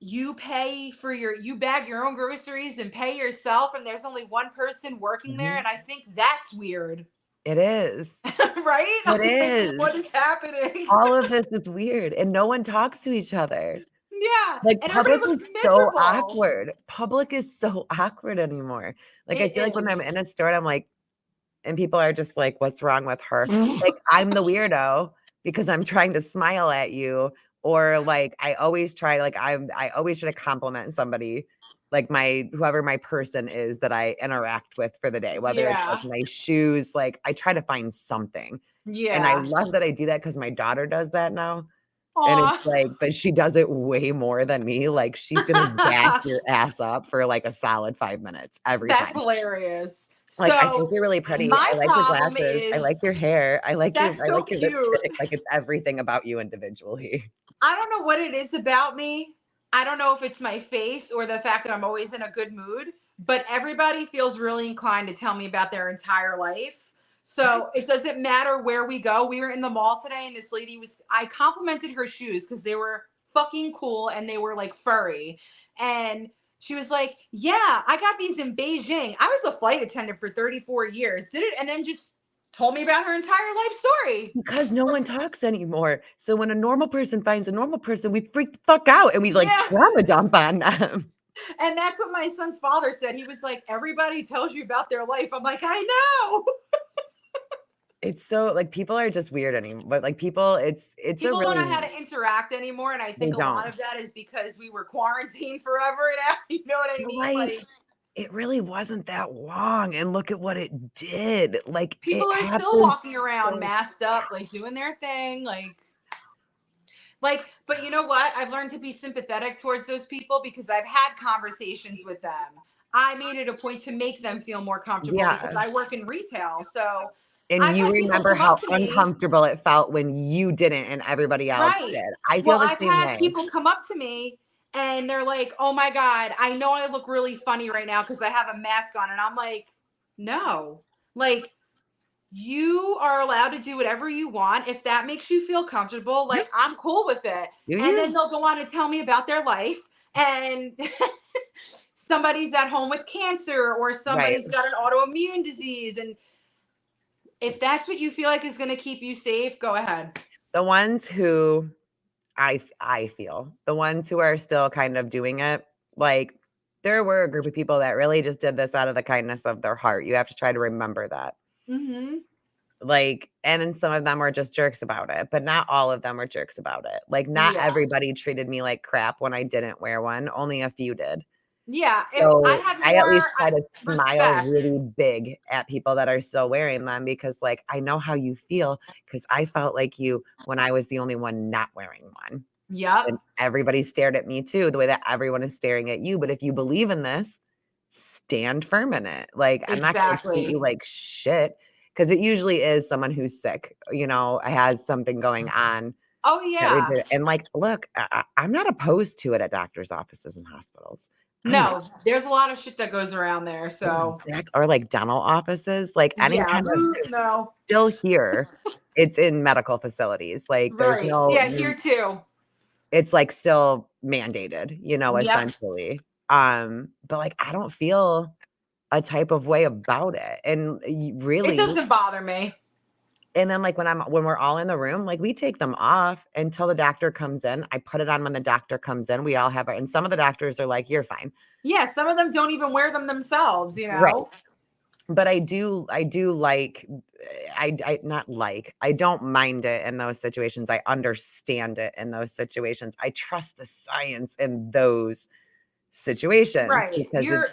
[SPEAKER 2] you bag your own groceries and pay yourself and there's only one person working there
[SPEAKER 1] Mhm.
[SPEAKER 2] and I think that's weird.
[SPEAKER 1] It is.
[SPEAKER 2] Right?
[SPEAKER 1] It
[SPEAKER 2] I'm like
[SPEAKER 1] is.
[SPEAKER 2] what is happening?
[SPEAKER 1] All of this is weird, and no one talks to each other.
[SPEAKER 2] Yeah,
[SPEAKER 1] Like,
[SPEAKER 2] and everybody
[SPEAKER 1] public
[SPEAKER 2] looks
[SPEAKER 1] is so
[SPEAKER 2] miserable.
[SPEAKER 1] awkward. Public is so awkward anymore. Like, I
[SPEAKER 2] It
[SPEAKER 1] feel like when I'm
[SPEAKER 2] is.
[SPEAKER 1] in a store, I'm like and people are just like, "What's wrong with her?" Like, I'm the weirdo because I'm trying to smile at you, or, like, I always try to compliment somebody, like whoever my person is that I interact with for the day, whether it's like
[SPEAKER 2] Yeah.
[SPEAKER 1] my shoes, like I try to find something. And I
[SPEAKER 2] Yeah.
[SPEAKER 1] love that I do that because my daughter does that now. And it's
[SPEAKER 2] Aw.
[SPEAKER 1] like, but she does it way more than me. Like she's gonna gas your ass up for like a solid 5 minutes every
[SPEAKER 2] That's
[SPEAKER 1] time.
[SPEAKER 2] hilarious.
[SPEAKER 1] Like, I think
[SPEAKER 2] So
[SPEAKER 1] you're really pretty.
[SPEAKER 2] my
[SPEAKER 1] I like your
[SPEAKER 2] problem
[SPEAKER 1] glasses. I like
[SPEAKER 2] is
[SPEAKER 1] your hair.
[SPEAKER 2] that's
[SPEAKER 1] I
[SPEAKER 2] so
[SPEAKER 1] like your
[SPEAKER 2] cute.
[SPEAKER 1] lipstick. Like it's everything about you individually.
[SPEAKER 2] I don't know what it is about me. I don't know if it's my face or the fact that I'm always in a good mood, but everybody feels really inclined to tell me about their entire life. So it doesn't matter where we go. We were in the mall today and this lady I complimented her shoes because they were fucking cool and they were like furry. And she was like, yeah, I got these in Beijing. I was a flight attendant for 34 years. Did it? And then just told me about her entire life story.
[SPEAKER 1] Because no one talks anymore. So when a normal person finds a normal person, we freak the fuck out and we like
[SPEAKER 2] Yeah.
[SPEAKER 1] trauma dump on them.
[SPEAKER 2] And that's what my son's father said. He was like, everybody tells you about their life. I'm like, I know.
[SPEAKER 1] It's so like people are just weird anymore. But like people, it's a
[SPEAKER 2] People don't know
[SPEAKER 1] really
[SPEAKER 2] how to interact anymore. And I
[SPEAKER 1] they
[SPEAKER 2] think a lot
[SPEAKER 1] don't.
[SPEAKER 2] of that is because we were quarantined forever now. You know what I
[SPEAKER 1] But
[SPEAKER 2] mean?
[SPEAKER 1] like
[SPEAKER 2] Like
[SPEAKER 1] it really wasn't that long. And look at what it did. Like
[SPEAKER 2] people
[SPEAKER 1] it
[SPEAKER 2] are still
[SPEAKER 1] happened
[SPEAKER 2] walking around
[SPEAKER 1] so
[SPEAKER 2] masked up, like doing their thing. Like, but you know what? I've learned to be sympathetic towards those people because I've had conversations with them. I made it a point to make them feel more comfortable because
[SPEAKER 1] yeah.
[SPEAKER 2] I work in retail. So
[SPEAKER 1] And
[SPEAKER 2] I've
[SPEAKER 1] you
[SPEAKER 2] had people
[SPEAKER 1] remember
[SPEAKER 2] come up
[SPEAKER 1] how
[SPEAKER 2] to me.
[SPEAKER 1] uncomfortable it felt when you didn't and everybody else
[SPEAKER 2] Right.
[SPEAKER 1] did. I
[SPEAKER 2] Well,
[SPEAKER 1] feel the
[SPEAKER 2] I've
[SPEAKER 1] same
[SPEAKER 2] had
[SPEAKER 1] way.
[SPEAKER 2] people come up to me and they're like, "Oh my god, I know I look really funny right now because I have a mask on." And I'm like, "No. Like you are allowed to do whatever you want if that makes you feel comfortable.
[SPEAKER 1] Yep.
[SPEAKER 2] Like I'm cool with it."
[SPEAKER 1] Do
[SPEAKER 2] And then
[SPEAKER 1] you?
[SPEAKER 2] they'll go on to tell me about their life and somebody's at home with cancer or
[SPEAKER 1] Right.
[SPEAKER 2] somebody's got an autoimmune disease and if that's what you feel like is going to keep you safe, go ahead.
[SPEAKER 1] The ones who I feel, the ones who are still kind of doing it, like, there were a group of people that really just did this out of the kindness of their heart. You have to try to remember that.
[SPEAKER 2] Mhm.
[SPEAKER 1] Like, and then some of them were just jerks about it, but not all of them were jerks about it. Like, not
[SPEAKER 2] Yeah.
[SPEAKER 1] everybody treated me like crap when I didn't wear one, only a few did.
[SPEAKER 2] Yeah, I
[SPEAKER 1] So,
[SPEAKER 2] had
[SPEAKER 1] I at
[SPEAKER 2] more
[SPEAKER 1] least try to smile
[SPEAKER 2] respect.
[SPEAKER 1] really big at people that are still wearing them because, like, I know how you feel because I felt like you when I was the only one not wearing one.
[SPEAKER 2] Yep,
[SPEAKER 1] And everybody stared at me too, the way that everyone is staring at you. But if you believe in this, stand firm in it. Like, I'm not going to treat you
[SPEAKER 2] exactly.
[SPEAKER 1] like shit because it usually is someone who's sick, has something going on
[SPEAKER 2] Oh
[SPEAKER 1] that we
[SPEAKER 2] yeah.
[SPEAKER 1] did. And like, look, I'm not opposed to it at doctors' offices and hospitals. I'm not.
[SPEAKER 2] No, there's a lot of shit that goes around there. So
[SPEAKER 1] Or like dental offices, like any
[SPEAKER 2] yeah,
[SPEAKER 1] kind of
[SPEAKER 2] no,
[SPEAKER 1] still here, it's in medical facilities. Like there's
[SPEAKER 2] right.
[SPEAKER 1] no
[SPEAKER 2] Yeah, here too.
[SPEAKER 1] it's like still mandated,
[SPEAKER 2] Yep.
[SPEAKER 1] essentially. But like I don't feel a type of way about it. And
[SPEAKER 2] It
[SPEAKER 1] really,
[SPEAKER 2] doesn't bother me.
[SPEAKER 1] and then like when we're all in the room, like we take them off until the doctor comes in. I put it on when the doctor comes in. We all have and some of the doctors are like, you're fine.
[SPEAKER 2] Yeah, some of them don't even wear them themselves, you
[SPEAKER 1] Right.
[SPEAKER 2] know?
[SPEAKER 1] But I do like I not like, I don't mind it in those situations. I understand it in those situations. I trust the science in those situations
[SPEAKER 2] Right.
[SPEAKER 1] because it's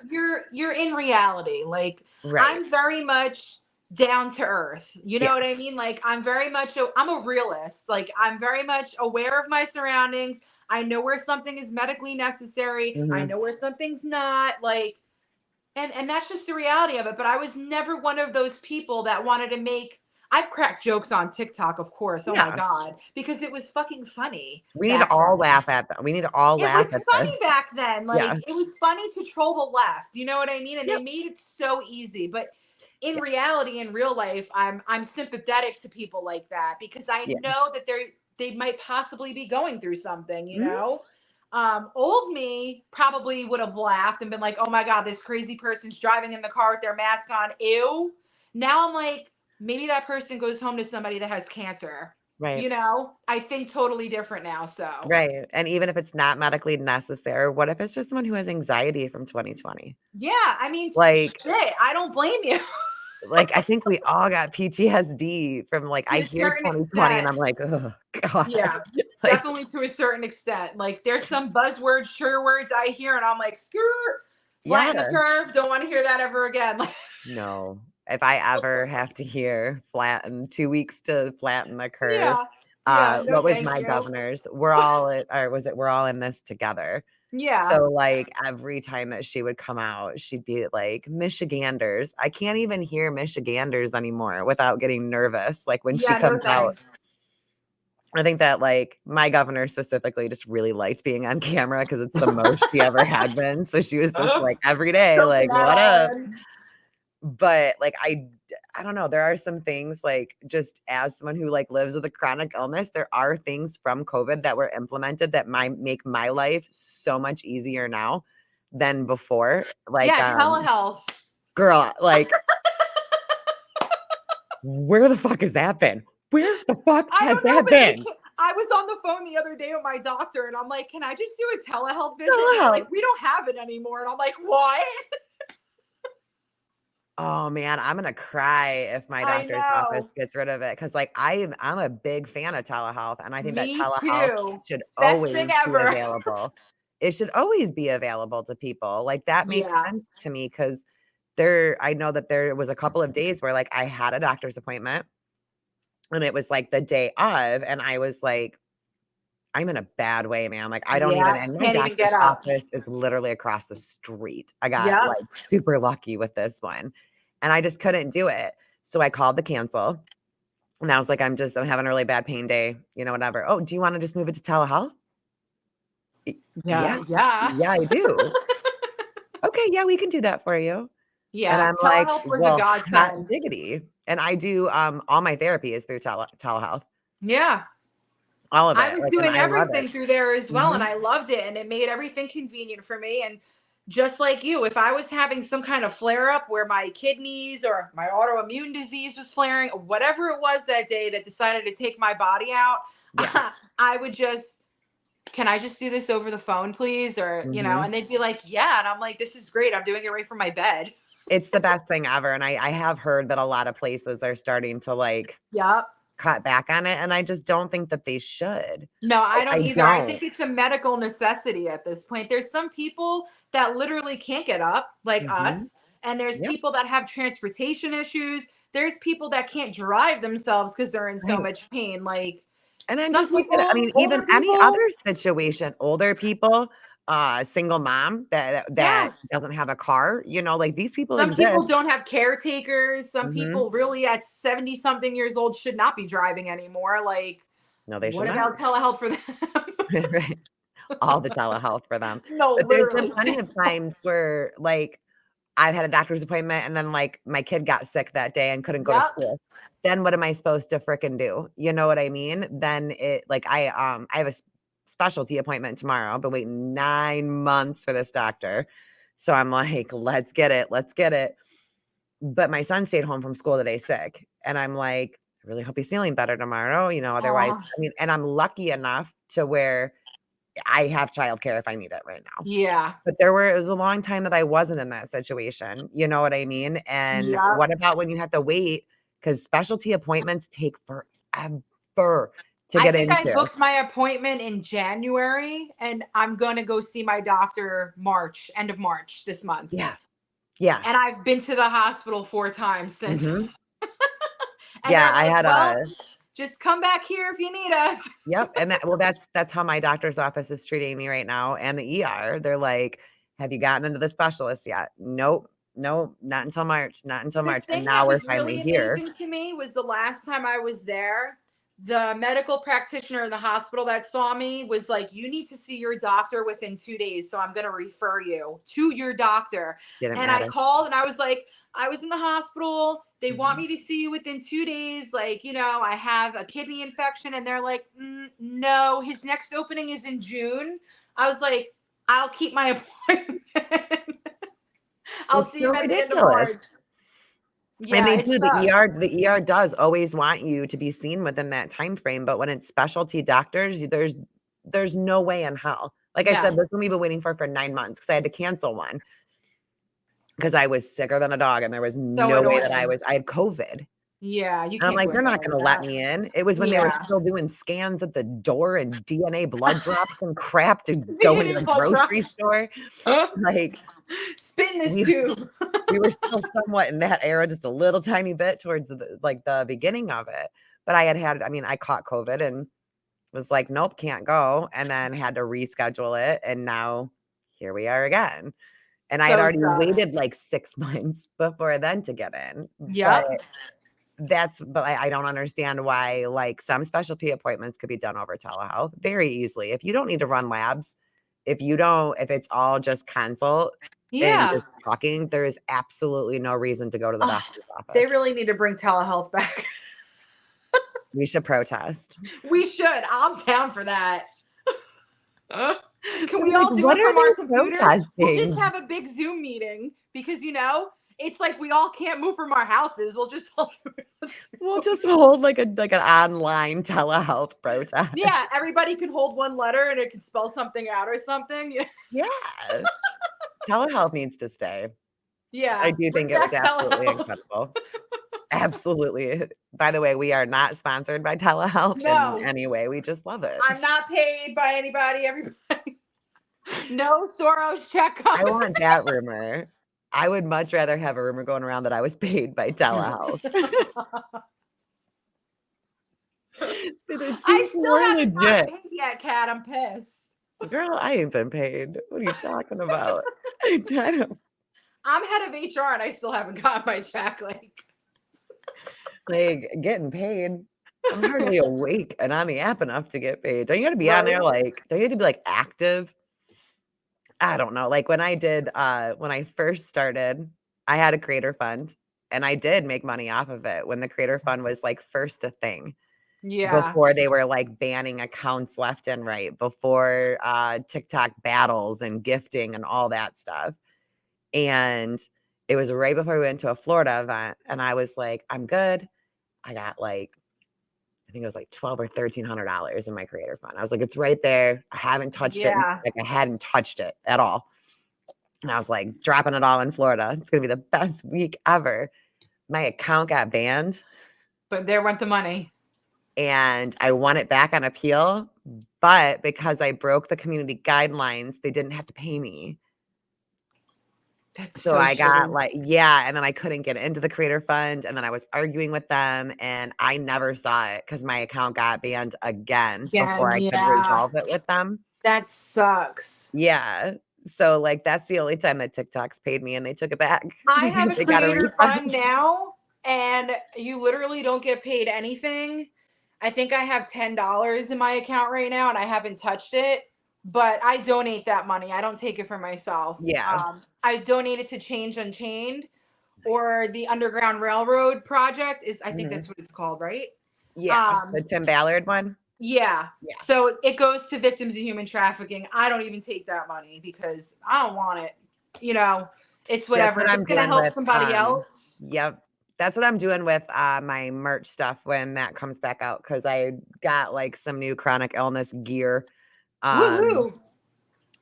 [SPEAKER 2] You're in reality. Like
[SPEAKER 1] right.
[SPEAKER 2] I'm very much down to earth. You
[SPEAKER 1] Yeah.
[SPEAKER 2] know what I mean? Like I'm a realist. Like I'm very much aware of my surroundings. I know where something is medically necessary. I
[SPEAKER 1] Mhm.
[SPEAKER 2] know where something's not. Like and that's just the reality of it. But I was never one of those people that wanted to make I've cracked jokes on TikTok, of course. Oh my
[SPEAKER 1] Yeah.
[SPEAKER 2] God. Because it was fucking funny
[SPEAKER 1] We need to
[SPEAKER 2] back
[SPEAKER 1] all
[SPEAKER 2] then.
[SPEAKER 1] laugh at them. We need to all
[SPEAKER 2] It
[SPEAKER 1] laugh
[SPEAKER 2] was
[SPEAKER 1] at this.
[SPEAKER 2] funny back then.
[SPEAKER 1] Yeah.
[SPEAKER 2] Like it was funny to troll the left. You know what I mean? And they
[SPEAKER 1] Yep.
[SPEAKER 2] made it so easy. But in
[SPEAKER 1] Yeah.
[SPEAKER 2] reality, in real life, I'm sympathetic to people like that because I
[SPEAKER 1] Yeah.
[SPEAKER 2] know that they might possibly be going through something, you
[SPEAKER 1] Mhm.
[SPEAKER 2] know? Old me probably would have laughed and been like, oh my God, this crazy person's driving in the car with their mask on. Ew. Now I'm like, maybe that person goes home to somebody that has cancer.
[SPEAKER 1] Right.
[SPEAKER 2] You know, I think totally different now. So
[SPEAKER 1] Right. And even if it's not medically necessary, what if it's just someone who has anxiety from 2020?
[SPEAKER 2] yeah, I mean,
[SPEAKER 1] Like
[SPEAKER 2] shit, I don't blame you
[SPEAKER 1] I think we all got PTSD from like I
[SPEAKER 2] to a
[SPEAKER 1] hear
[SPEAKER 2] certain
[SPEAKER 1] 2020 and
[SPEAKER 2] extent.
[SPEAKER 1] I'm like, oh God.
[SPEAKER 2] Yeah.
[SPEAKER 1] Like,
[SPEAKER 2] Definitely to a certain extent. Like there's some buzzwords, sure words I hear, and I'm like, skirt, flatten the
[SPEAKER 1] yeah.
[SPEAKER 2] curve. Don't want to hear that ever again. Like,
[SPEAKER 1] No. If I ever have to hear flatten 2 weeks to flatten the curve,
[SPEAKER 2] yeah, yeah, no,
[SPEAKER 1] what was
[SPEAKER 2] thank
[SPEAKER 1] my
[SPEAKER 2] you.
[SPEAKER 1] governor's? We're all or was it we're all in this together?
[SPEAKER 2] Yeah,
[SPEAKER 1] So, like, every time that she would come out, she'd be like, "Michiganders." I can't even hear Michiganders anymore without getting nervous, like, when she
[SPEAKER 2] yeah, no
[SPEAKER 1] comes out.
[SPEAKER 2] thanks.
[SPEAKER 1] I think that, like, my governor specifically just really liked being on camera because it's the most she ever had been, so she was just like, every day,
[SPEAKER 2] Soaking
[SPEAKER 1] like,
[SPEAKER 2] that
[SPEAKER 1] "What
[SPEAKER 2] all
[SPEAKER 1] up?"
[SPEAKER 2] in.
[SPEAKER 1] But, like, I don't know, there are some things, like, just as someone who, like, lives with a chronic illness, there are things from COVID that were implemented that might make my life so much easier now than before. Like,
[SPEAKER 2] Yeah, telehealth.
[SPEAKER 1] girl, like, where the fuck has that been? Where the fuck
[SPEAKER 2] I
[SPEAKER 1] has
[SPEAKER 2] don't know,
[SPEAKER 1] that
[SPEAKER 2] but they
[SPEAKER 1] been?
[SPEAKER 2] can't. I was on the phone the other day with my doctor, and I'm like, "Can I just do a telehealth visit?" And they're like,
[SPEAKER 1] Telehealth.
[SPEAKER 2] "We don't have it anymore." And I'm like, "What?"
[SPEAKER 1] Oh, man, I'm gonna cry if my
[SPEAKER 2] I
[SPEAKER 1] doctor's office
[SPEAKER 2] know.
[SPEAKER 1] gets rid of it because, like, I'm a big fan of telehealth, and I think that
[SPEAKER 2] Me
[SPEAKER 1] telehealth
[SPEAKER 2] too.
[SPEAKER 1] should
[SPEAKER 2] Best thing
[SPEAKER 1] always be
[SPEAKER 2] ever.
[SPEAKER 1] available. It should always be available to people, like, that makes
[SPEAKER 2] Yeah.
[SPEAKER 1] sense to me because I know that there was a couple of days where, like, I had a doctor's appointment, and it was, like, the day of, and I was like, "I'm in a bad way, man," like, I don't even
[SPEAKER 2] Yeah.
[SPEAKER 1] and my
[SPEAKER 2] Can't even
[SPEAKER 1] doctor's
[SPEAKER 2] get up.
[SPEAKER 1] office is literally across the street. I got,
[SPEAKER 2] Yep.
[SPEAKER 1] like, super lucky with this one, and I just couldn't do it. So I called to cancel, and I was like, I'm having a really bad pain day, whatever. "Oh, do you wanna just move it to telehealth?" "Y
[SPEAKER 2] Yeah.
[SPEAKER 1] yeah.
[SPEAKER 2] Yeah.
[SPEAKER 1] Yeah, I do." "Okay, yeah, we can do that for you." And
[SPEAKER 2] Yeah.
[SPEAKER 1] I'm like,
[SPEAKER 2] Telehealth was a
[SPEAKER 1] "Well, hot
[SPEAKER 2] godsend.
[SPEAKER 1] diggity." And I do, all my therapy is through telehealth,
[SPEAKER 2] Yeah.
[SPEAKER 1] all of
[SPEAKER 2] I
[SPEAKER 1] it,
[SPEAKER 2] was
[SPEAKER 1] like, and
[SPEAKER 2] doing
[SPEAKER 1] I love it.
[SPEAKER 2] everything through there as well, and
[SPEAKER 1] Mhm.
[SPEAKER 2] I loved it, and it made everything convenient for me. And just like you, if I was having some kind of flare up where my kidneys or my autoimmune disease was flaring, whatever it was that day that decided to take my body out,
[SPEAKER 1] Yeah.
[SPEAKER 2] I would just, can I just do this over the phone, please? Or,
[SPEAKER 1] Mhm.
[SPEAKER 2] and they'd be like, yeah. And I'm like, this is great. I'm doing it right from my bed.
[SPEAKER 1] It's the best thing ever, and I have heard that a lot of places are starting to, like,
[SPEAKER 2] Yep.
[SPEAKER 1] cut back on it, and I just don't think that they should.
[SPEAKER 2] No, I
[SPEAKER 1] I
[SPEAKER 2] don't either. I
[SPEAKER 1] don't.
[SPEAKER 2] think it's a medical necessity at this point. There's some people that literally can't get up, like
[SPEAKER 1] Mhm.
[SPEAKER 2] us, and there's
[SPEAKER 1] Yep.
[SPEAKER 2] people that have transportation issues. There's people that can't drive themselves because they're in so
[SPEAKER 1] Right.
[SPEAKER 2] much pain. Like
[SPEAKER 1] And then
[SPEAKER 2] some
[SPEAKER 1] just look at it, I
[SPEAKER 2] people,
[SPEAKER 1] mean, even
[SPEAKER 2] older
[SPEAKER 1] any
[SPEAKER 2] people,
[SPEAKER 1] other situation, older people, single mom that
[SPEAKER 2] yeah.
[SPEAKER 1] doesn't have a car, like, these people
[SPEAKER 2] Some people
[SPEAKER 1] exist.
[SPEAKER 2] don't have caretakers. Some
[SPEAKER 1] Mhm.
[SPEAKER 2] people really at 70 something years old should not be driving anymore. Like,
[SPEAKER 1] No, they should
[SPEAKER 2] what
[SPEAKER 1] not.
[SPEAKER 2] about telehealth for them?
[SPEAKER 1] Right. All the telehealth for them.
[SPEAKER 2] No,
[SPEAKER 1] But there's been
[SPEAKER 2] literally.
[SPEAKER 1] plenty of times where, like, I've had a doctor's appointment and then, like, my kid got sick that day and couldn't go to
[SPEAKER 2] Yep.
[SPEAKER 1] school. Then what am I supposed to fricking do? You know what I mean? Then I have a specialty appointment tomorrow. I've been waiting 9 months for this doctor. So I'm like, "Let's get it. Let's get it." But my son stayed home from school today sick, and I'm like, "I really hope he's feeling better tomorrow," otherwise
[SPEAKER 2] Oh,
[SPEAKER 1] I mean, and I'm lucky enough to where I have childcare if I need it right now.
[SPEAKER 2] yeah.
[SPEAKER 1] But it was a long time that I wasn't in that situation, you know what I mean? And
[SPEAKER 2] Yep.
[SPEAKER 1] what about when you have to wait? Because specialty appointments take forever to
[SPEAKER 2] I
[SPEAKER 1] get
[SPEAKER 2] think I
[SPEAKER 1] into.
[SPEAKER 2] booked my appointment in January, and I'm going to go see my doctor March, end of March this month.
[SPEAKER 1] Yeah, yeah,
[SPEAKER 2] And I've been to the hospital 4 times since.
[SPEAKER 1] mhm.
[SPEAKER 2] And
[SPEAKER 1] Yeah,
[SPEAKER 2] they're
[SPEAKER 1] I
[SPEAKER 2] like,
[SPEAKER 1] had
[SPEAKER 2] well,
[SPEAKER 1] a
[SPEAKER 2] just come back here if you need us.
[SPEAKER 1] yep, and that's how my doctor's office is treating me right now, and the ER. They're like, "Have you gotten into the specialist yet?" "Nope, nope, not until March, not until
[SPEAKER 2] The
[SPEAKER 1] March," and
[SPEAKER 2] thing
[SPEAKER 1] now
[SPEAKER 2] that
[SPEAKER 1] we're
[SPEAKER 2] was
[SPEAKER 1] finally
[SPEAKER 2] really
[SPEAKER 1] here.
[SPEAKER 2] amazing to me was the last time I was there, the medical practitioner in the hospital that saw me was like, you need to see your doctor within 2 days. So I'm going to refer you to your doctor.
[SPEAKER 1] Didn't
[SPEAKER 2] And I
[SPEAKER 1] matter.
[SPEAKER 2] called and I was like, I was in the hospital. They want
[SPEAKER 1] Mhm.
[SPEAKER 2] me to see you within 2 days. Like, I have a kidney infection. And they're like, no, his next opening is in June. I was like, I'll keep my appointment. I'll
[SPEAKER 1] It's
[SPEAKER 2] see
[SPEAKER 1] so
[SPEAKER 2] him at the end of
[SPEAKER 1] ridiculous.
[SPEAKER 2] March.
[SPEAKER 1] And
[SPEAKER 2] Yeah,
[SPEAKER 1] they
[SPEAKER 2] it
[SPEAKER 1] do,
[SPEAKER 2] sucks.
[SPEAKER 1] the ER does always want you to be seen within that time frame, but when it's specialty doctors, there's no way in hell. Like I
[SPEAKER 2] No.
[SPEAKER 1] said, this one we've been waiting for 9 months because I had to cancel one because I was sicker than a dog and there was
[SPEAKER 2] So
[SPEAKER 1] no way that
[SPEAKER 2] annoying.
[SPEAKER 1] I had COVID.
[SPEAKER 2] Yeah, you
[SPEAKER 1] And I'm
[SPEAKER 2] can't
[SPEAKER 1] like,
[SPEAKER 2] go
[SPEAKER 1] "They're not
[SPEAKER 2] inside of
[SPEAKER 1] gonna let
[SPEAKER 2] that.
[SPEAKER 1] me in." It was when they were
[SPEAKER 2] Yeah.
[SPEAKER 1] still doing scans at the door and DNA blood drops and crap to go into
[SPEAKER 2] DNA
[SPEAKER 1] the
[SPEAKER 2] blood
[SPEAKER 1] grocery
[SPEAKER 2] drops.
[SPEAKER 1] store. Like,
[SPEAKER 2] Spit in this
[SPEAKER 1] we
[SPEAKER 2] tube.
[SPEAKER 1] we were still somewhat in that era, just a little tiny bit towards the beginning of it. But I mean, I caught COVID and was like, "Nope, can't go," and then had to reschedule it, and now here we are again. And I had
[SPEAKER 2] So
[SPEAKER 1] already
[SPEAKER 2] sucks.
[SPEAKER 1] waited like 6 months before then to get in, but
[SPEAKER 2] Yep.
[SPEAKER 1] I don't understand why, like, some specialty appointments could be done over telehealth very easily. If you don't need to run labs, if it's all just consult and
[SPEAKER 2] Yeah.
[SPEAKER 1] just talking, there is absolutely no reason to go to the
[SPEAKER 2] Oh,
[SPEAKER 1] doctor's
[SPEAKER 2] they
[SPEAKER 1] office.
[SPEAKER 2] really need to bring telehealth back.
[SPEAKER 1] We should protest.
[SPEAKER 2] We should. I'm down for that. Can
[SPEAKER 1] I'm
[SPEAKER 2] we
[SPEAKER 1] like,
[SPEAKER 2] all do
[SPEAKER 1] "What
[SPEAKER 2] it
[SPEAKER 1] are
[SPEAKER 2] from our
[SPEAKER 1] they
[SPEAKER 2] computers? We'll just
[SPEAKER 1] protesting?"
[SPEAKER 2] have a big Zoom meeting because it's like we all can't move from our houses. We'll just all do it on
[SPEAKER 1] We'll
[SPEAKER 2] Zoom.
[SPEAKER 1] just hold like an online telehealth protest.
[SPEAKER 2] Yeah, everybody can hold one letter and it can spell something out or something. Yeah.
[SPEAKER 1] Yeah. Telehealth needs to stay. I
[SPEAKER 2] Yeah.
[SPEAKER 1] do think
[SPEAKER 2] Bring
[SPEAKER 1] it was
[SPEAKER 2] back
[SPEAKER 1] absolutely
[SPEAKER 2] telehealth.
[SPEAKER 1] incredible. Absolutely. By the way, we are not sponsored by telehealth in
[SPEAKER 2] No,
[SPEAKER 1] any way. We just love it.
[SPEAKER 2] I'm not paid by anybody. Everybody. No Soros check
[SPEAKER 1] I
[SPEAKER 2] coming.
[SPEAKER 1] want that rumor. I would much rather have a rumor going around that I was paid by telehealth. It
[SPEAKER 2] I
[SPEAKER 1] seems
[SPEAKER 2] still
[SPEAKER 1] more
[SPEAKER 2] haven't got
[SPEAKER 1] legit.
[SPEAKER 2] paid yet, Kat. I'm pissed.
[SPEAKER 1] Girl, I ain't been paid. What are you talking about? I don't
[SPEAKER 2] I'm head of HR and I still haven't got my check.
[SPEAKER 1] like getting paid. I'm hardly awake and on the app enough to get paid. Don't you gotta be on there
[SPEAKER 2] Right?
[SPEAKER 1] like don't you have to be like active? I don't know. Like when I first started, I had a creator fund and I did make money off of it when the creator fund was like first a thing
[SPEAKER 2] Yeah.
[SPEAKER 1] before they were like banning accounts left and right, before TikTok battles and gifting and all that stuff. And it was right before we went to a Florida event and I was like, I'm good. I got like I think it was like 12 or $1,300 in my creator fund. I was like, it's right there. I haven't touched it.
[SPEAKER 2] Yeah.
[SPEAKER 1] Like I hadn't touched it at all. And I was like, dropping it all in Florida. It's gonna be the best week ever. My account got banned
[SPEAKER 2] But there went the money.
[SPEAKER 1] and I won it back on appeal. But because I broke the community guidelines, they didn't have to pay me.
[SPEAKER 2] That's
[SPEAKER 1] So
[SPEAKER 2] so
[SPEAKER 1] I got
[SPEAKER 2] shitty.
[SPEAKER 1] like, yeah, and then I couldn't get into the creator fund. And then I was arguing with them and I never saw it because my account got banned again before
[SPEAKER 2] Again,
[SPEAKER 1] I could
[SPEAKER 2] yeah.
[SPEAKER 1] resolve it with them.
[SPEAKER 2] That sucks.
[SPEAKER 1] Yeah. So, like, that's the only time that TikTok's paid me and they took it back
[SPEAKER 2] I have
[SPEAKER 1] because
[SPEAKER 2] a
[SPEAKER 1] they got a
[SPEAKER 2] creator fund
[SPEAKER 1] refund.
[SPEAKER 2] now, and you literally don't get paid anything. I think I have $10 in my account right now, and I haven't touched it. But I donate that money. I don't take it for myself.
[SPEAKER 1] Yeah.
[SPEAKER 2] I donate it to Change Unchained
[SPEAKER 1] Nice.
[SPEAKER 2] or the Underground Railroad Project. Is I think that's
[SPEAKER 1] Mhm.
[SPEAKER 2] what it's called, right?
[SPEAKER 1] Yeah.
[SPEAKER 2] Um,
[SPEAKER 1] The Tim Ballard one?
[SPEAKER 2] yeah.
[SPEAKER 1] Yeah.
[SPEAKER 2] So it goes to victims of human trafficking. I don't even take that money because I don't want it. You know, it's
[SPEAKER 1] See, that's
[SPEAKER 2] whatever.
[SPEAKER 1] what
[SPEAKER 2] If it's
[SPEAKER 1] I'm
[SPEAKER 2] gonna
[SPEAKER 1] doing
[SPEAKER 2] help
[SPEAKER 1] with,
[SPEAKER 2] somebody else.
[SPEAKER 1] yep. That's what I'm doing with, my merch stuff when that comes back out because I got, like, some new chronic illness gear. Um,
[SPEAKER 2] Woohoo!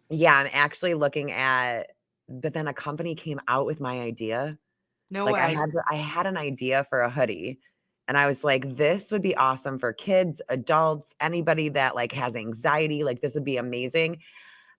[SPEAKER 1] yeah, I'm actually looking at but then a company came out with my idea.
[SPEAKER 2] No
[SPEAKER 1] Like,
[SPEAKER 2] way.
[SPEAKER 1] I had an idea for a hoodie, and I was like, "This would be awesome for kids, adults, anybody that, like, has anxiety, like, this would be amazing."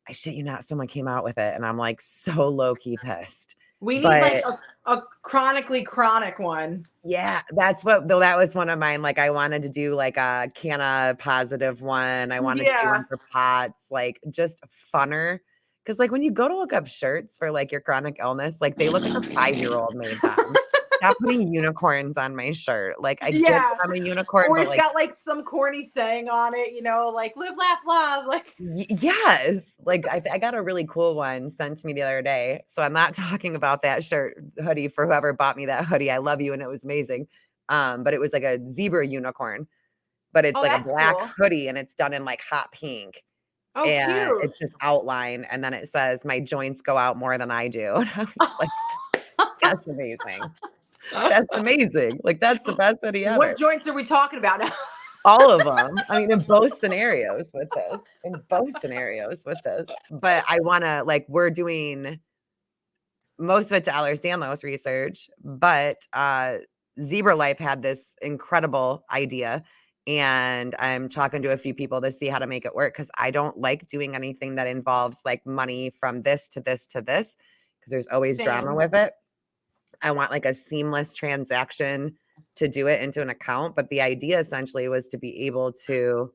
[SPEAKER 1] I shit you not, someone came out with it, and I'm, like, so low-key pissed.
[SPEAKER 2] We need like
[SPEAKER 1] But
[SPEAKER 2] a chronically chronic one.
[SPEAKER 1] yeah, that's what though that was one of mine, like, I wanted to do, like, a canna positive one, I wanted to do
[SPEAKER 2] Yeah.
[SPEAKER 1] one for POTS, like, just funner. Because like, when you go to look up shirts for, like, your chronic illness, like, they look like a five-year-old made them. Stop putting unicorns on my shirt, like, I get
[SPEAKER 2] Yeah.
[SPEAKER 1] that I'm a unicorn,
[SPEAKER 2] Or
[SPEAKER 1] but,
[SPEAKER 2] it's
[SPEAKER 1] like,
[SPEAKER 2] got like some corny saying on it, like live, laugh, love. Like,
[SPEAKER 1] yes, like, I got a really cool one sent to me the other day, so I'm not talking about that shirt hoodie for whoever bought me that hoodie, I love you, and it was amazing, but it was like a zebra unicorn, but it's
[SPEAKER 2] oh,
[SPEAKER 1] like a
[SPEAKER 2] that's
[SPEAKER 1] black
[SPEAKER 2] cool.
[SPEAKER 1] hoodie, and it's done in, like, hot pink,
[SPEAKER 2] Oh,
[SPEAKER 1] and
[SPEAKER 2] cute.
[SPEAKER 1] it's just outline, and then it says, "My joints go out more than I do," and I was like, "That's amazing. That's amazing." Like, that's the best hoodie ever.
[SPEAKER 2] What joints are we talking about now?
[SPEAKER 1] All of them. I mean, in both scenarios with this, but I wanna like, we're doing most of it to Ehlers-Danlos research, but, Zebra Life had this incredible idea, and I'm talking to a few people to see how to make it work because I don't like doing anything that involves like money from this to this to this because there's always drama
[SPEAKER 2] Same.
[SPEAKER 1] with it. I want like a seamless transaction to do it into an account. But the idea essentially was to be able to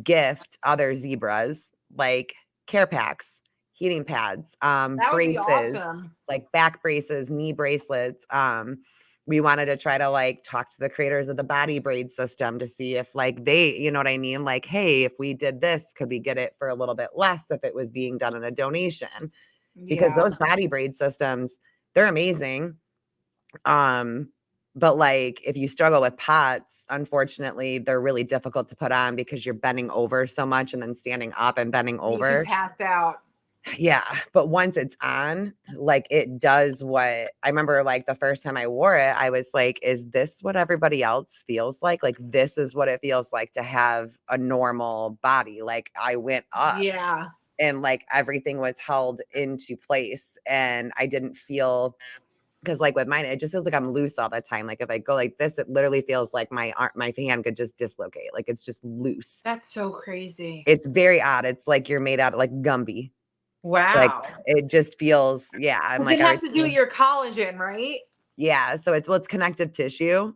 [SPEAKER 1] gift other zebras like care packs, heating pads,
[SPEAKER 2] That would be
[SPEAKER 1] braces,
[SPEAKER 2] awesome.
[SPEAKER 1] like back braces, knee bracelets. We wanted to try to like talk to the creators of the body braid system to see if like they, you know what I mean? Like, hey, if we did this, could we get it for a little bit less if it was being done in a donation? Because
[SPEAKER 2] Yeah.
[SPEAKER 1] those body braid systems, they're amazing. Um, but like if you struggle with POTS, unfortunately, they're really difficult to put on because you're bending over so much and then standing up and bending
[SPEAKER 2] You can
[SPEAKER 1] over.
[SPEAKER 2] pass out.
[SPEAKER 1] Yeah, but once it's on, like it does what I remember like the first time I wore it, I was like, is this what everybody else feels like? Like this is what it feels like to have a normal body. Like I went up
[SPEAKER 2] Yeah.
[SPEAKER 1] and like everything was held into place and I didn't feel because like with mine, it just feels like I'm loose all the time. Like if I go like this, it literally feels like my arm, my hand could just dislocate. Like it's just loose.
[SPEAKER 2] That's so crazy.
[SPEAKER 1] It's very odd. It's like you're made out of like Gumby. Like
[SPEAKER 2] Wow.
[SPEAKER 1] it just feels, yeah. I'm
[SPEAKER 2] Because
[SPEAKER 1] like
[SPEAKER 2] it has to do with
[SPEAKER 1] everything.
[SPEAKER 2] your collagen, right?
[SPEAKER 1] Yeah. So it's well, it's connective tissue.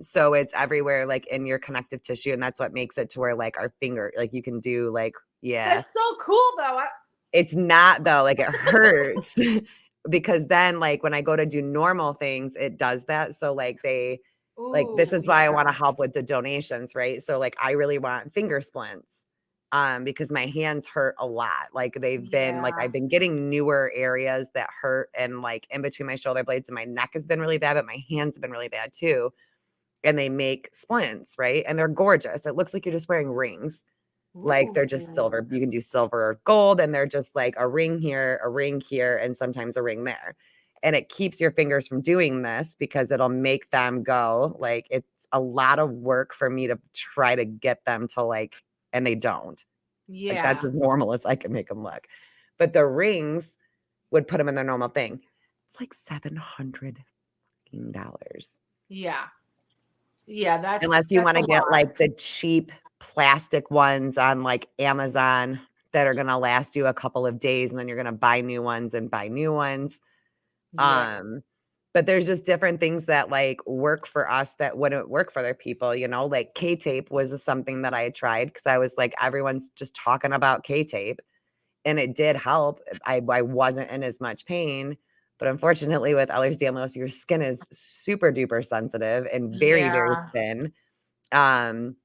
[SPEAKER 1] So it's everywhere, like in your connective tissue, and that's what makes it to where like our finger, like you can do like, yeah.
[SPEAKER 2] That's so cool, though.
[SPEAKER 1] It's not though, like it hurts because then like when I go to do normal things, it does that. So like they like this
[SPEAKER 2] Ooh,
[SPEAKER 1] is why I want to
[SPEAKER 2] yeah.
[SPEAKER 1] help with the donations, right? So like I really want finger splints because my hands hurt a lot. Like they've been like
[SPEAKER 2] Yeah.
[SPEAKER 1] I've been getting newer areas that hurt and like in between my shoulder blades and my neck has been really bad, but my hands have been really bad too. And they make splints, right? And they're gorgeous. It looks like you're just wearing rings. Like, they're just
[SPEAKER 2] Ooh.
[SPEAKER 1] silver. You can do silver or gold, and they're just like a ring here, and sometimes a ring there. And it keeps your fingers from doing this because it'll make them go. Like, it's a lot of work for me to try to get them to like, and they don't. Like, that's
[SPEAKER 2] Yeah.
[SPEAKER 1] as normal as I can make them look. But the rings would put them in their normal thing. It's like $700.
[SPEAKER 2] Yeah. Yeah.
[SPEAKER 1] Unless you
[SPEAKER 2] That's a
[SPEAKER 1] wanna get,
[SPEAKER 2] lot.
[SPEAKER 1] like, the cheap plastic ones on, like, Amazon that are gonna last you a couple of days, and then you're gonna buy new ones and buy new ones.
[SPEAKER 2] Yeah.
[SPEAKER 1] Um, but there's just different things that, like, work for us that wouldn't work for other people, you know? Like, K-tape was something that I had tried because I was like, everyone's just talking about K-tape, and it did help. I wasn't in as much pain, but unfortunately, with Ehlers-Danlos, your skin is super duper sensitive and very, very
[SPEAKER 2] Yeah.
[SPEAKER 1] thin. Um,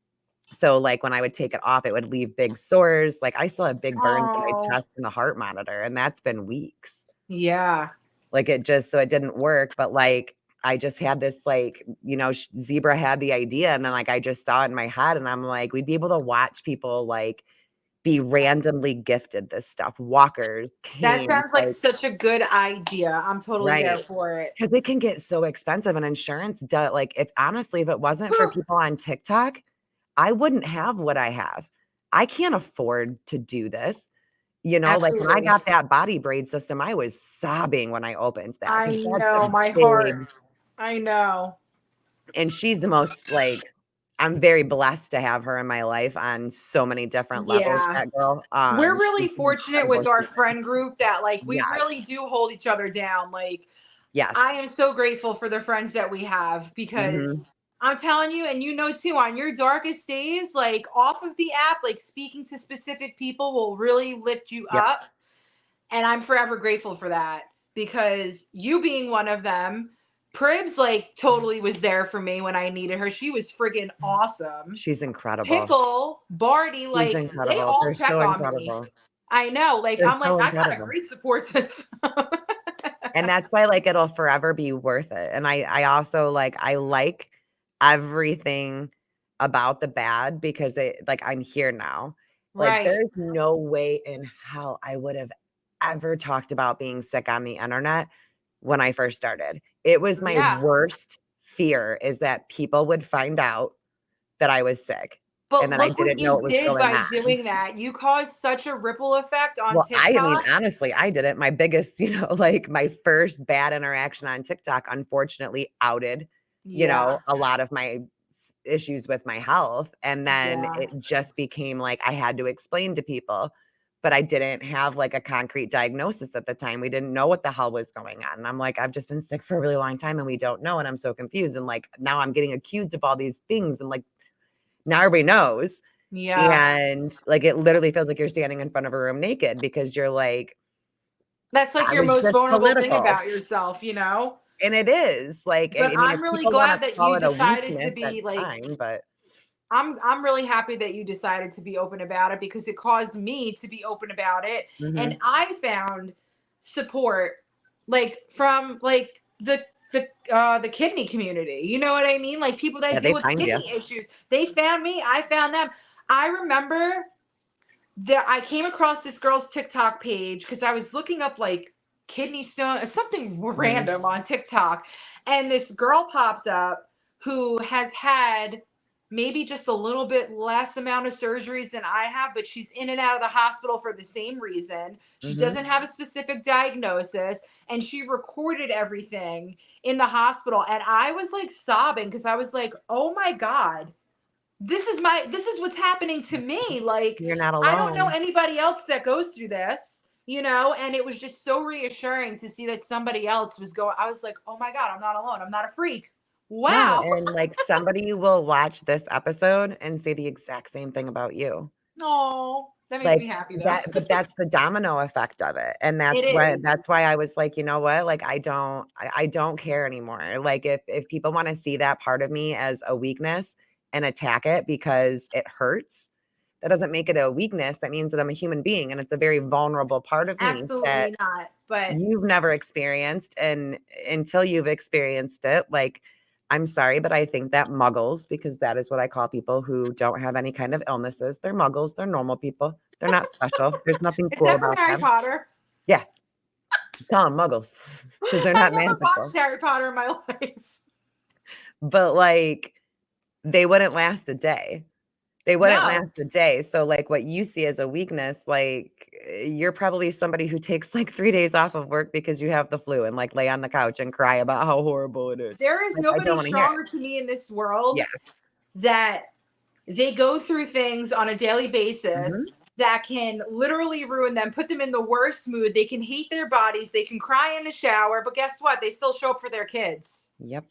[SPEAKER 1] so, like, when I would take it off, it would leave big sores. Like, I still have big burns in my
[SPEAKER 2] Oh,
[SPEAKER 1] chest from the heart monitor, and that's been weeks.
[SPEAKER 2] yeah.
[SPEAKER 1] Like, it just so it didn't work, but, like, I just had this, like, Zebra had the idea, and then, like, I just saw it in my head, and I'm like, we'd be able to watch people, like, be randomly gifted this stuff, walkers,
[SPEAKER 2] That
[SPEAKER 1] canes,
[SPEAKER 2] sounds like
[SPEAKER 1] like
[SPEAKER 2] such a good idea. I'm totally there
[SPEAKER 1] right.
[SPEAKER 2] for it.
[SPEAKER 1] Because it can get so expensive, and insurance do like, if honestly, if it wasn't for
[SPEAKER 2] Whew.
[SPEAKER 1] people on TikTok, I wouldn't have what I have. I can't afford to do this. Like, when I
[SPEAKER 2] Absolutely.
[SPEAKER 1] got that body braid system, I was sobbing when I opened that
[SPEAKER 2] I
[SPEAKER 1] because that's a
[SPEAKER 2] know my heart.
[SPEAKER 1] big
[SPEAKER 2] I know.
[SPEAKER 1] and she's the most, like I'm very blessed to have her in my life on so many different levels,
[SPEAKER 2] Yeah.
[SPEAKER 1] that girl.
[SPEAKER 2] We're
[SPEAKER 1] She's
[SPEAKER 2] really
[SPEAKER 1] an
[SPEAKER 2] fortunate
[SPEAKER 1] incredible
[SPEAKER 2] with our
[SPEAKER 1] human.
[SPEAKER 2] friend group that like we
[SPEAKER 1] Yes.
[SPEAKER 2] really do hold each other down. Like I
[SPEAKER 1] Yes.
[SPEAKER 2] am so grateful for the friends that we have
[SPEAKER 1] Mhm.
[SPEAKER 2] because I'm telling you, and you know too, on your darkest days, like off of the app, like speaking to specific people will really lift you
[SPEAKER 1] Yep.
[SPEAKER 2] up. And I'm forever grateful for that because you being one of them, Pribs like totally was there for me when I needed her. She was friggin' awesome.
[SPEAKER 1] She's incredible.
[SPEAKER 2] Pickle, Barty,
[SPEAKER 1] She's
[SPEAKER 2] like they
[SPEAKER 1] incredible.
[SPEAKER 2] all
[SPEAKER 1] They're
[SPEAKER 2] check
[SPEAKER 1] so
[SPEAKER 2] on me.
[SPEAKER 1] incredible.
[SPEAKER 2] I know. Like
[SPEAKER 1] They're
[SPEAKER 2] I'm like,
[SPEAKER 1] so
[SPEAKER 2] I've got a
[SPEAKER 1] incredible.
[SPEAKER 2] great support system.
[SPEAKER 1] And that's why, like, it'll forever be worth it. And I also, like I like everything about the bad because like, I'm here now. Like,
[SPEAKER 2] Right.
[SPEAKER 1] there's no way in hell I would have ever talked about being sick on the internet when I first started. It was my
[SPEAKER 2] Yeah.
[SPEAKER 1] worst fear is that people would find out that I was sick.
[SPEAKER 2] But
[SPEAKER 1] and then I
[SPEAKER 2] look what
[SPEAKER 1] didn't know
[SPEAKER 2] you
[SPEAKER 1] it was
[SPEAKER 2] did
[SPEAKER 1] going
[SPEAKER 2] by
[SPEAKER 1] on.
[SPEAKER 2] doing that. You caused such a ripple effect on
[SPEAKER 1] Well, I mean,
[SPEAKER 2] TikTok.
[SPEAKER 1] honestly, I did it. My biggest, like my first bad interaction on TikTok, unfortunately, outed,
[SPEAKER 2] Yeah.
[SPEAKER 1] a lot of my issues with my health. And then
[SPEAKER 2] Yeah.
[SPEAKER 1] it just became like I had to explain to people, but I didn't have like a concrete diagnosis at the time. We didn't know what the hell was going on. And I'm like, I've just been sick for a really long time and we don't know. And I'm so confused. And like now I'm getting accused of all these things. And like now everybody knows.
[SPEAKER 2] Yeah.
[SPEAKER 1] And like it literally feels like you're standing in front of a room naked because you're like,
[SPEAKER 2] That's like
[SPEAKER 1] I
[SPEAKER 2] your
[SPEAKER 1] was
[SPEAKER 2] most
[SPEAKER 1] just
[SPEAKER 2] vulnerable thing
[SPEAKER 1] political.
[SPEAKER 2] about yourself, you know?
[SPEAKER 1] And it is like,
[SPEAKER 2] But
[SPEAKER 1] I mean, if
[SPEAKER 2] I'm really
[SPEAKER 1] people want to
[SPEAKER 2] glad that
[SPEAKER 1] call
[SPEAKER 2] you
[SPEAKER 1] it a
[SPEAKER 2] decided to
[SPEAKER 1] weakness, that's
[SPEAKER 2] be like,
[SPEAKER 1] fine. But
[SPEAKER 2] I'm really happy that you decided to be open about it because it caused me to be open about it. And
[SPEAKER 1] mhm.
[SPEAKER 2] I found support like from like the kidney community. You know what I mean? Like people
[SPEAKER 1] Yeah,
[SPEAKER 2] that
[SPEAKER 1] they
[SPEAKER 2] deal with
[SPEAKER 1] find you.
[SPEAKER 2] kidney issues. They found me, I found them. I remember that I came across this girl's TikTok page because I was looking up like kidney stone, something
[SPEAKER 1] Mhm,
[SPEAKER 2] random on TikTok. And this girl popped up who has had maybe just a little bit less amount of surgeries than I have, but she's in and out of the hospital for the same reason. She
[SPEAKER 1] mhm.
[SPEAKER 2] doesn't have a specific diagnosis and she recorded everything in the hospital. And I was like sobbing because I was like, oh my God, this is what's happening to me. Like,
[SPEAKER 1] You're not
[SPEAKER 2] I don't know
[SPEAKER 1] alone.
[SPEAKER 2] anybody else that goes through this, you know? And it was just so reassuring to see that somebody else was going. I was like, oh my God, I'm not alone. I'm not a freak.
[SPEAKER 1] No,
[SPEAKER 2] Wow.
[SPEAKER 1] and like somebody will watch this episode and say the exact same thing about you.
[SPEAKER 2] No, that makes me
[SPEAKER 1] Like
[SPEAKER 2] happy though.
[SPEAKER 1] that, but that's the domino effect of it. And
[SPEAKER 2] It
[SPEAKER 1] that's
[SPEAKER 2] is.
[SPEAKER 1] why I was like, you know what? Like I don't care anymore. Like if people want to see that part of me as a weakness and attack it because it hurts, that doesn't make it a weakness. That means that I'm a human being and it's a very vulnerable part of me that
[SPEAKER 2] Absolutely not. But
[SPEAKER 1] you've never experienced. And until you've experienced it, like, I'm sorry, but I think that muggles, because that is what I call people who don't have any kind of illnesses. They're muggles. They're normal people. They're not special. There's nothing
[SPEAKER 2] is
[SPEAKER 1] cool
[SPEAKER 2] that from
[SPEAKER 1] about
[SPEAKER 2] Harry
[SPEAKER 1] them.
[SPEAKER 2] Potter?
[SPEAKER 1] Yeah, call them muggles because they're
[SPEAKER 2] I
[SPEAKER 1] not
[SPEAKER 2] never watched
[SPEAKER 1] magical.
[SPEAKER 2] Harry Potter in my life.
[SPEAKER 1] But like, they wouldn't last a day. They wouldn't
[SPEAKER 2] No.
[SPEAKER 1] last a day. So, like, what you see as a weakness, like, you're probably somebody who takes like 3 days off of work because you have the flu and like lay on the couch and cry about how horrible it is.
[SPEAKER 2] There is
[SPEAKER 1] Like, I don't
[SPEAKER 2] nobody
[SPEAKER 1] want to hear it.
[SPEAKER 2] stronger to me in this world
[SPEAKER 1] Yeah.
[SPEAKER 2] that they go through things on a daily basis
[SPEAKER 1] Mhm.
[SPEAKER 2] that can literally ruin them, put them in the worst mood. They can hate their bodies, they can cry in the shower, but guess what? They still show up for their kids.
[SPEAKER 1] Yep.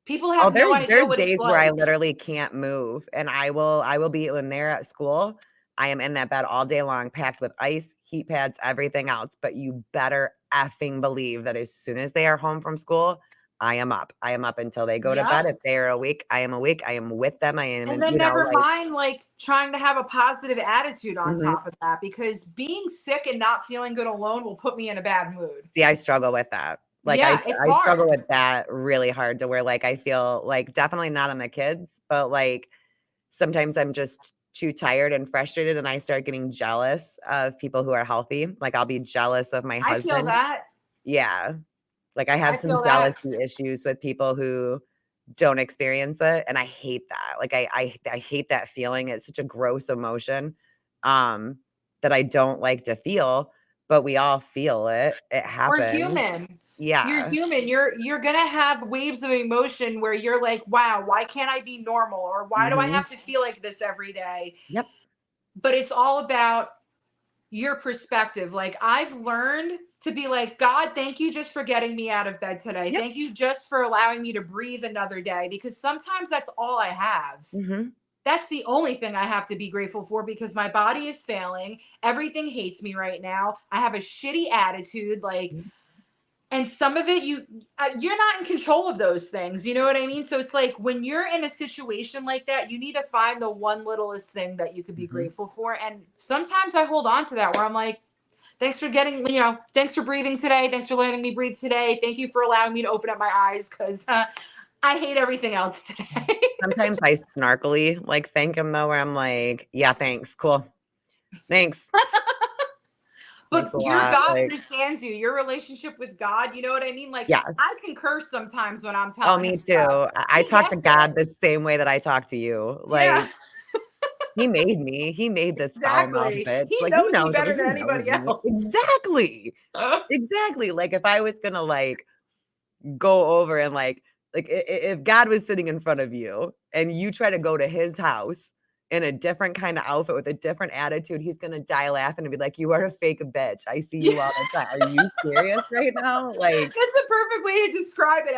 [SPEAKER 2] People
[SPEAKER 1] Oh,
[SPEAKER 2] have no idea
[SPEAKER 1] there's
[SPEAKER 2] what it's
[SPEAKER 1] days where I
[SPEAKER 2] like.
[SPEAKER 1] literally can't move, and I will be when they're at school, I am in that bed all day long, packed with ice, heat pads, everything else, but you better effing believe that as soon as they are home from school, I am up. I am up until they go to
[SPEAKER 2] Yep.
[SPEAKER 1] bed. If they are awake, I am awake. I am with them. I am
[SPEAKER 2] And
[SPEAKER 1] in,
[SPEAKER 2] then never
[SPEAKER 1] like
[SPEAKER 2] mind like trying to have a positive attitude on
[SPEAKER 1] mhm.
[SPEAKER 2] top of that because being sick and not feeling good alone will put me in a bad mood.
[SPEAKER 1] See, I struggle with that. Like,
[SPEAKER 2] Yeah, it's
[SPEAKER 1] I struggle
[SPEAKER 2] hard.
[SPEAKER 1] with that really hard to where, like, I feel like definitely not on the kids, but, like, sometimes I'm just too tired and frustrated, and I start getting jealous of people who are healthy. Like, I'll be jealous of my
[SPEAKER 2] I feel
[SPEAKER 1] husband.
[SPEAKER 2] that.
[SPEAKER 1] Yeah. Like, I have
[SPEAKER 2] I
[SPEAKER 1] some
[SPEAKER 2] feel that.
[SPEAKER 1] jealousy issues with people who don't experience it, and I hate that. Like, I hate that feeling. It's such a gross emotion, um, that I don't like to feel, but we all feel it. It
[SPEAKER 2] We're
[SPEAKER 1] happens.
[SPEAKER 2] human. You're
[SPEAKER 1] Yeah.
[SPEAKER 2] human. You're gonna have waves of emotion where you're like, wow, why can't I be normal? Or why do I
[SPEAKER 1] Mhm.
[SPEAKER 2] have to feel like this every day?
[SPEAKER 1] Yep.
[SPEAKER 2] But it's all about your perspective. Like I've learned to be like, God, thank you just for getting me out of bed today.
[SPEAKER 1] Yep.
[SPEAKER 2] Thank you just for allowing me to breathe another day. Because sometimes that's all I have.
[SPEAKER 1] Mhm.
[SPEAKER 2] That's the only thing I have to be grateful for because my body is failing. Everything hates me right now. I have a shitty attitude. Like
[SPEAKER 1] Mhm.
[SPEAKER 2] and some of it you're not in control of those things, you know what I mean? So it's like when you're in a situation like that, you need to find the one littlest thing that you could be
[SPEAKER 1] Mhm.
[SPEAKER 2] grateful for. And sometimes I hold on to that where I'm like, thanks for getting, thanks for breathing today, thanks for letting me breathe today, thank you for allowing me to open up my eyes because I hate everything else today.
[SPEAKER 1] Sometimes I snarkily, like, thank him though, where I'm like, "Yeah, thanks. Cool. Thanks. Thanks
[SPEAKER 2] But
[SPEAKER 1] a
[SPEAKER 2] your
[SPEAKER 1] lot."
[SPEAKER 2] God
[SPEAKER 1] Like,
[SPEAKER 2] understands you, your relationship with God, you know what I mean? Like I
[SPEAKER 1] yes.
[SPEAKER 2] can curse sometimes when I'm
[SPEAKER 1] Oh,
[SPEAKER 2] telling him
[SPEAKER 1] me
[SPEAKER 2] stuff.
[SPEAKER 1] too. I
[SPEAKER 2] He
[SPEAKER 1] talk to
[SPEAKER 2] gets it.
[SPEAKER 1] God the same way that I talk to you.
[SPEAKER 2] Yeah.
[SPEAKER 1] Like, He made me. He made this foul-mouthed
[SPEAKER 2] Exactly.
[SPEAKER 1] bitch.
[SPEAKER 2] He
[SPEAKER 1] Like, he
[SPEAKER 2] knows me
[SPEAKER 1] knows
[SPEAKER 2] better
[SPEAKER 1] he
[SPEAKER 2] than
[SPEAKER 1] knows
[SPEAKER 2] anybody
[SPEAKER 1] me.
[SPEAKER 2] else.
[SPEAKER 1] Exactly. Exactly. Like, if I was gonna, like, go over and, if God was sitting in front of you and you try to go to his house in a different kinda outfit with a different attitude, he's gonna die laughing and be like, "You are a fake bitch. I see
[SPEAKER 2] Yeah.
[SPEAKER 1] you all the time. Are you serious right now? Like,
[SPEAKER 2] That's a perfect way to describe it,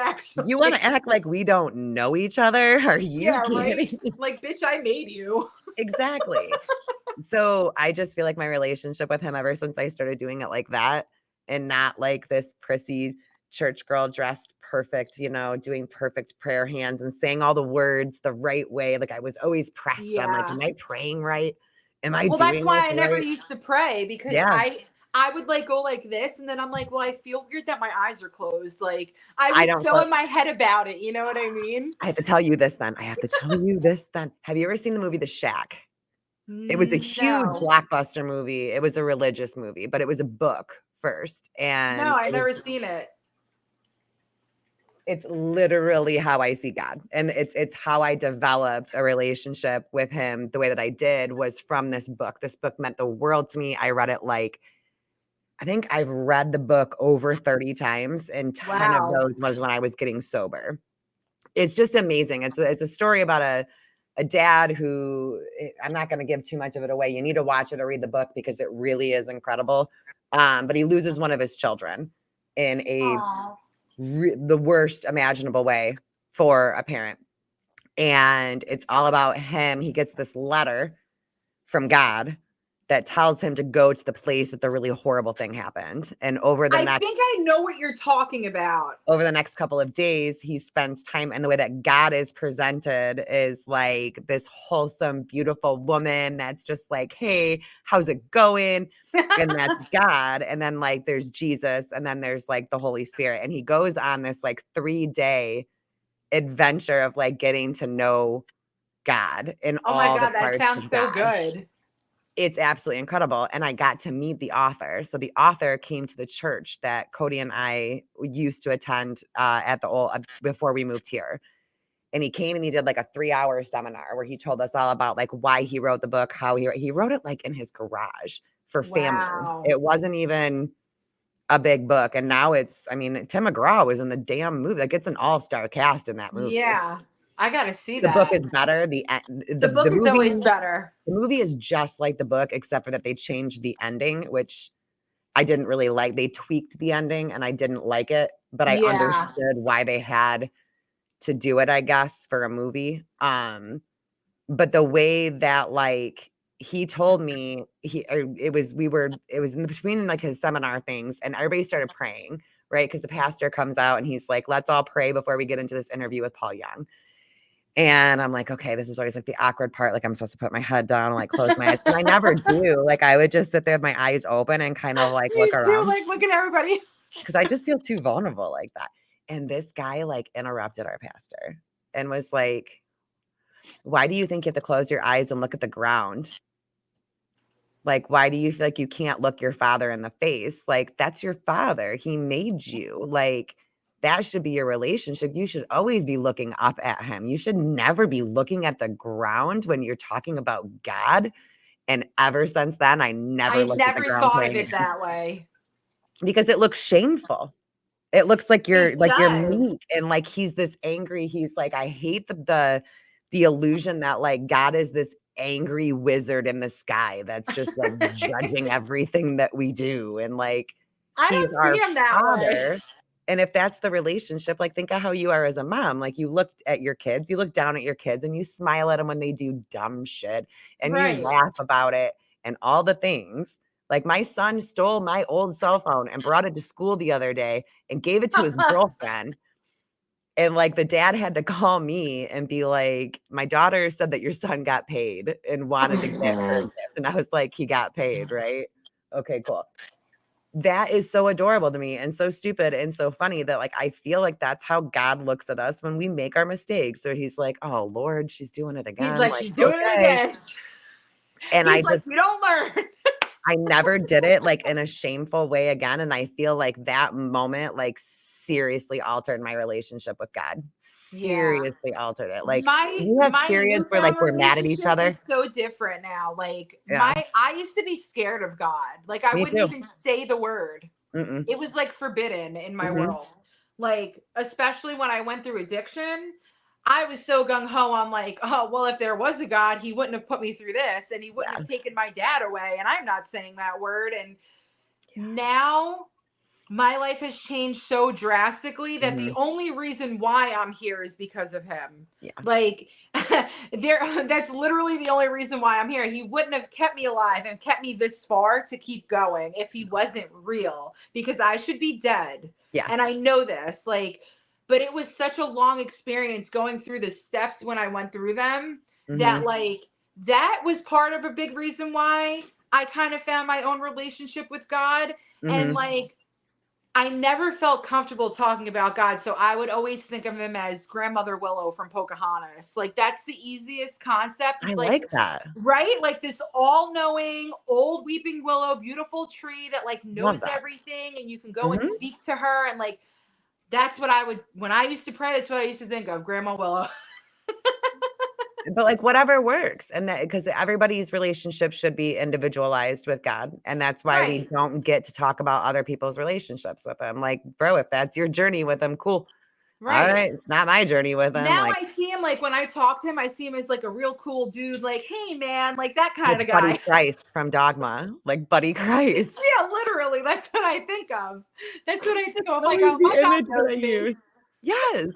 [SPEAKER 1] you wanna
[SPEAKER 2] actually.
[SPEAKER 1] act like we don't know each other? Are you
[SPEAKER 2] Yeah, right?
[SPEAKER 1] kidding?"
[SPEAKER 2] Like, bitch, I made you.
[SPEAKER 1] Exactly. So, I just feel like my relationship with him ever since I started doing it like that, and not like this prissy church girl dressed perfect, doing perfect prayer hands and saying all the words the right way, like, I was always pressed on, like,
[SPEAKER 2] Yeah.
[SPEAKER 1] "Am I praying right? Am I
[SPEAKER 2] Well, that's
[SPEAKER 1] doing
[SPEAKER 2] why
[SPEAKER 1] this
[SPEAKER 2] I never
[SPEAKER 1] right?"
[SPEAKER 2] used to pray, because
[SPEAKER 1] Yeah.
[SPEAKER 2] I would like go like this, and then I'm like, well, I feel weird that my eyes are closed. Like, I
[SPEAKER 1] I
[SPEAKER 2] was
[SPEAKER 1] don't
[SPEAKER 2] so
[SPEAKER 1] clo
[SPEAKER 2] in my head about it. You know what I mean?
[SPEAKER 1] I have to tell you this then. I have to tell you this then. Have you ever seen the movie The Shack? It was a huge
[SPEAKER 2] No,
[SPEAKER 1] blockbuster movie. It was a religious movie, but it was a book first,
[SPEAKER 2] no,
[SPEAKER 1] and
[SPEAKER 2] I
[SPEAKER 1] it was
[SPEAKER 2] never seen it.
[SPEAKER 1] it's literally how I see God, and it's how I developed a relationship with him the way that I did was from this book. This book meant the world to me. I read it, like, I think I've read the book over 30 times, and 10 of
[SPEAKER 2] Wow.
[SPEAKER 1] those was when I was getting sober. It's just amazing. It's a story about a dad who I'm not gonna give too much of it away. You need to watch it or read the book because it really is incredible. But he loses one of his children in
[SPEAKER 2] Oh,
[SPEAKER 1] the worst imaginable way for a parent. And it's all about him. He gets this letter from God that tells him to go to the place that the really horrible thing happened. And
[SPEAKER 2] I think I know what you're talking about.
[SPEAKER 1] over the next couple of days, he spends time, and the way that God is presented is like this wholesome, beautiful woman that's just like, "Hey, how's it going?" And that's God. And then, like, there's Jesus, and then there's, like, the Holy Spirit. And he goes on this, like, 3-day adventure of, like, getting to know God in
[SPEAKER 2] Oh my
[SPEAKER 1] all the
[SPEAKER 2] god, that
[SPEAKER 1] parts
[SPEAKER 2] sounds
[SPEAKER 1] of
[SPEAKER 2] so
[SPEAKER 1] God.
[SPEAKER 2] good.
[SPEAKER 1] It's absolutely incredible, and I got to meet the author. So the author came to the church that Cody and I used to attend, at the old before we moved here, and he came and he did, like, a 3-hour seminar where he told us all about, like, why he wrote the book, how he wrote it, like, in his garage for family.
[SPEAKER 2] Wow.
[SPEAKER 1] It wasn't even a big book, and now I mean, Tim McGraw was in the damn movie, like, it's an all-star cast in that movie.
[SPEAKER 2] Yeah, I gotta see
[SPEAKER 1] The book
[SPEAKER 2] that.
[SPEAKER 1] is better,
[SPEAKER 2] The
[SPEAKER 1] the
[SPEAKER 2] book is always
[SPEAKER 1] movie
[SPEAKER 2] better.
[SPEAKER 1] the movie is just like the book, except for that they changed the ending, which I didn't really like. They tweaked the ending, and I didn't like it, but I
[SPEAKER 2] Yeah.
[SPEAKER 1] understood why they had to do it, I guess, for a movie. But the way that, like, he told me it was in between, like, his seminar things, and everybody started praying, right? Because the pastor comes out, and he's like, "Let's all pray before we get into this interview with Paul Young." And I'm like, "Okay, this is always, like, the awkward part, like, I'm supposed to put my head down and, like, close my eyes," and I never do, like, I would just sit there with my eyes open and kind of, like, look
[SPEAKER 2] Me too.
[SPEAKER 1] around
[SPEAKER 2] Like, look at everybody.
[SPEAKER 1] because I just feel too vulnerable like that, and this guy, like, interrupted our pastor and was like, "Why do you think you have to close your eyes and look at the ground? Like, why do you feel like you can't look your father in the face? Like, that's your father, he made you, like, that should be your relationship, you should always be looking up at him, you should never be looking at the ground when you're talking about God," and ever since then, I never
[SPEAKER 2] I
[SPEAKER 1] looked at the
[SPEAKER 2] never
[SPEAKER 1] ground
[SPEAKER 2] thought of
[SPEAKER 1] praying
[SPEAKER 2] it
[SPEAKER 1] again
[SPEAKER 2] that way.
[SPEAKER 1] because it looks shameful. It looks
[SPEAKER 2] It
[SPEAKER 1] like you're
[SPEAKER 2] does.
[SPEAKER 1] meek and, like, he's this angry he's like, I hate the illusion that, like, God is this angry wizard in the sky that's just, like, judging everything that we do, and, like,
[SPEAKER 2] I
[SPEAKER 1] he's
[SPEAKER 2] don't see
[SPEAKER 1] our
[SPEAKER 2] him that way.
[SPEAKER 1] father, and if that's the relationship, like, think of how you are as a mom, like, you look at your kids, you look down at your kids, and you smile at them when they do dumb shit, and you
[SPEAKER 2] Right.
[SPEAKER 1] laugh about it and all the things. Like, my son stole my old cell phone and brought it to school the other day and gave it to his girlfriend, and, like, the dad had to call me and be like, "My daughter said that your son got paid and wanted to get her a gift," and I was like, "He got paid, right? Okay, cool." That is so adorable to me and so stupid and so funny that, like, I feel like that's how God looks at us when we make our mistakes, so he's like, "Oh, Lord, she's doing it
[SPEAKER 2] He's
[SPEAKER 1] again,"
[SPEAKER 2] like,
[SPEAKER 1] like,
[SPEAKER 2] she's doing it
[SPEAKER 1] "Okay,"
[SPEAKER 2] again.
[SPEAKER 1] and I
[SPEAKER 2] He's like,
[SPEAKER 1] just
[SPEAKER 2] you don't learn.
[SPEAKER 1] I never did it, like, in a shameful way again, and I feel like that moment, like, seriously altered my relationship with God.
[SPEAKER 2] Yeah.
[SPEAKER 1] Seriously altered it. Like,
[SPEAKER 2] My
[SPEAKER 1] you have
[SPEAKER 2] my
[SPEAKER 1] periods where, like,
[SPEAKER 2] newfound
[SPEAKER 1] we're mad at each
[SPEAKER 2] relationship
[SPEAKER 1] other?
[SPEAKER 2] is so different now. Like
[SPEAKER 1] Yeah,
[SPEAKER 2] I used to be scared of God. Like I
[SPEAKER 1] me
[SPEAKER 2] wouldn't
[SPEAKER 1] too.
[SPEAKER 2] even say the word.
[SPEAKER 1] Mm-mm.
[SPEAKER 2] It was like forbidden in my
[SPEAKER 1] Mhm.
[SPEAKER 2] world. Like especially when I went through addiction, I was so gung ho on like, oh, well, if there was a God, he wouldn't have put me through this and he wouldn't have
[SPEAKER 1] Yeah,
[SPEAKER 2] taken my dad away. And I'm not saying that word. And
[SPEAKER 1] yeah.
[SPEAKER 2] now my life has changed so drastically that the
[SPEAKER 1] Mhm.
[SPEAKER 2] only reason why I'm here is because of him.
[SPEAKER 1] Yeah,
[SPEAKER 2] Like there that's literally the only reason why I'm here. He wouldn't have kept me alive and kept me this far to keep going if he wasn't real because I should be dead.
[SPEAKER 1] yeah.
[SPEAKER 2] And I know this like but it was such a long experience going through the steps when I went through them that
[SPEAKER 1] Mhm.
[SPEAKER 2] like that was part of a big reason why I kind of found my own relationship with God and
[SPEAKER 1] Mhm.
[SPEAKER 2] like I never felt comfortable talking about God, so I would always think of him as Grandmother Willow from Pocahontas. Like that's the easiest concept.
[SPEAKER 1] I
[SPEAKER 2] It's like
[SPEAKER 1] like that.
[SPEAKER 2] right, like this all-knowing old weeping willow, beautiful tree that like
[SPEAKER 1] Love
[SPEAKER 2] knows
[SPEAKER 1] that.
[SPEAKER 2] everything, and you can go and
[SPEAKER 1] Mhm.
[SPEAKER 2] speak to her, and like that's what I would when I used to pray. That's what I used to think of, Grandma Willow.
[SPEAKER 1] But, like, whatever works, and that because everybody's relationship should be individualized with God, and that's why we
[SPEAKER 2] Right,
[SPEAKER 1] don't get to talk about other people's relationships with Him. Like, bro, if that's your journey with Him, cool.
[SPEAKER 2] right.
[SPEAKER 1] Alright, it's not my journey with Him,
[SPEAKER 2] Now
[SPEAKER 1] like,
[SPEAKER 2] I see him like when I talk to him, I see him as like a real cool dude. Like, hey man, like that kind
[SPEAKER 1] like
[SPEAKER 2] of
[SPEAKER 1] Buddy
[SPEAKER 2] guy.
[SPEAKER 1] Christ from Dogma, like Buddy Christ.
[SPEAKER 2] Yeah, literally, that's what I think of. That's what I think
[SPEAKER 1] That's
[SPEAKER 2] of. I'm like,
[SPEAKER 1] always
[SPEAKER 2] "Oh,
[SPEAKER 1] the
[SPEAKER 2] my God
[SPEAKER 1] image that I
[SPEAKER 2] knows me."
[SPEAKER 1] use. Yes.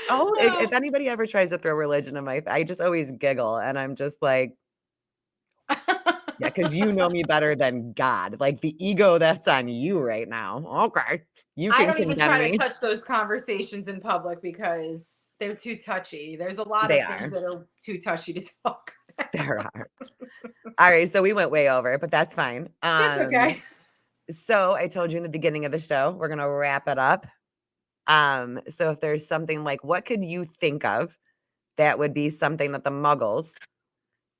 [SPEAKER 1] Oh, if
[SPEAKER 2] Oh.
[SPEAKER 1] anybody ever tries to throw religion in my I just always giggle, and I'm just like, "Yeah, because you know me better than God, like, the ego that's on you right now. Okay, you
[SPEAKER 2] I
[SPEAKER 1] can
[SPEAKER 2] don't even
[SPEAKER 1] condemn
[SPEAKER 2] try to
[SPEAKER 1] me."
[SPEAKER 2] touch those conversations in public because they're too touchy. There's a lot
[SPEAKER 1] They
[SPEAKER 2] of things
[SPEAKER 1] are.
[SPEAKER 2] that are too touchy to talk
[SPEAKER 1] There
[SPEAKER 2] about.
[SPEAKER 1] are. Alright, so we went way over, but that's fine.
[SPEAKER 2] That's okay.
[SPEAKER 1] So I told you in the beginning of the show, we're gonna wrap it up. So if there's something like, what could you think of that would be something that the Muggles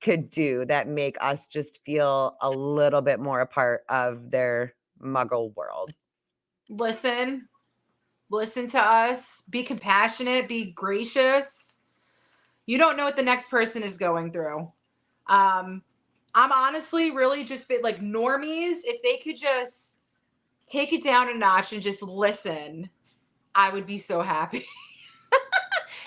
[SPEAKER 1] could do that make us just feel a little bit more a part of their Muggle world?
[SPEAKER 2] Listen, listen to us, be compassionate, be gracious. You don't know what the next person is going through. Um, I'm honestly really just like normies, if they could just take it down a notch and just listen, I would be so happy.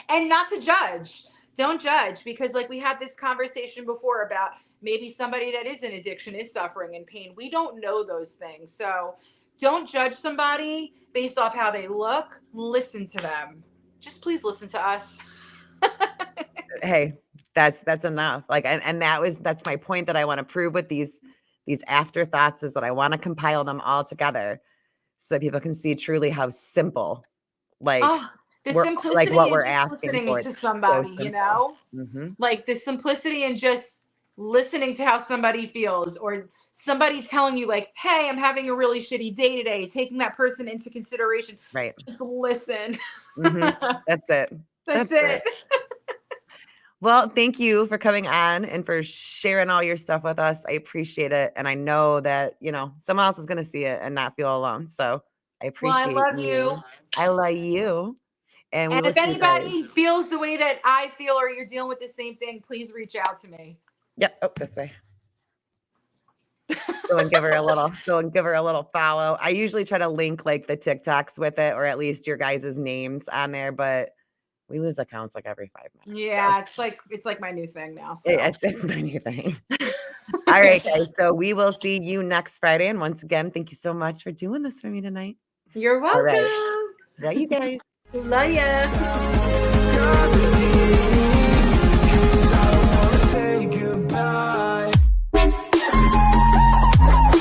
[SPEAKER 2] And not to judge. Don't judge because like we had this conversation before about maybe somebody that is in addiction is suffering and pain. We don't know those things. So don't judge somebody based off how they look. Listen to them. Just please listen to us.
[SPEAKER 1] Hey, that's enough. Like, and that's my point that I want to prove with these afterthoughts is that I want to compile them all together so that people can see truly how simple, like,
[SPEAKER 2] Oh, the
[SPEAKER 1] we're like
[SPEAKER 2] simplicity
[SPEAKER 1] what
[SPEAKER 2] in
[SPEAKER 1] we're
[SPEAKER 2] just
[SPEAKER 1] asking
[SPEAKER 2] listening
[SPEAKER 1] for.
[SPEAKER 2] to
[SPEAKER 1] It's so
[SPEAKER 2] somebody, you
[SPEAKER 1] simple.
[SPEAKER 2] know?
[SPEAKER 1] Mhm.
[SPEAKER 2] Like the simplicity in just listening to how somebody feels or somebody telling you like, "Hey, I'm having a really shitty day today." Taking that person into consideration.
[SPEAKER 1] Right.
[SPEAKER 2] Just listen.
[SPEAKER 1] Mhm. That's it.
[SPEAKER 2] That's
[SPEAKER 1] That's
[SPEAKER 2] it.
[SPEAKER 1] it. Well, thank you for coming on and for sharing all your stuff with us. I appreciate it, and I know that, someone else is gonna see it and not feel alone, so I
[SPEAKER 2] Well, I
[SPEAKER 1] appreciate
[SPEAKER 2] love you.
[SPEAKER 1] you. I love you, and we
[SPEAKER 2] And
[SPEAKER 1] will
[SPEAKER 2] if
[SPEAKER 1] see you guys.
[SPEAKER 2] anybody feels the way that I feel or you're dealing with the same thing, please reach out to me.
[SPEAKER 1] Yep. Oh, this way. Go and give her a little follow. I usually try to link, like, the TikToks with it or at least your guys' names on there, but we lose accounts, like, every 5 minutes, so
[SPEAKER 2] Yeah, it's like my new thing now.
[SPEAKER 1] it
[SPEAKER 2] So
[SPEAKER 1] it's not your thing. Alright, guys, so we will see you next Friday, and once again, thank you so much for doing this for me tonight.
[SPEAKER 2] you're
[SPEAKER 1] Alright.
[SPEAKER 2] welcome.
[SPEAKER 1] Bye, you guys.
[SPEAKER 2] Love ya.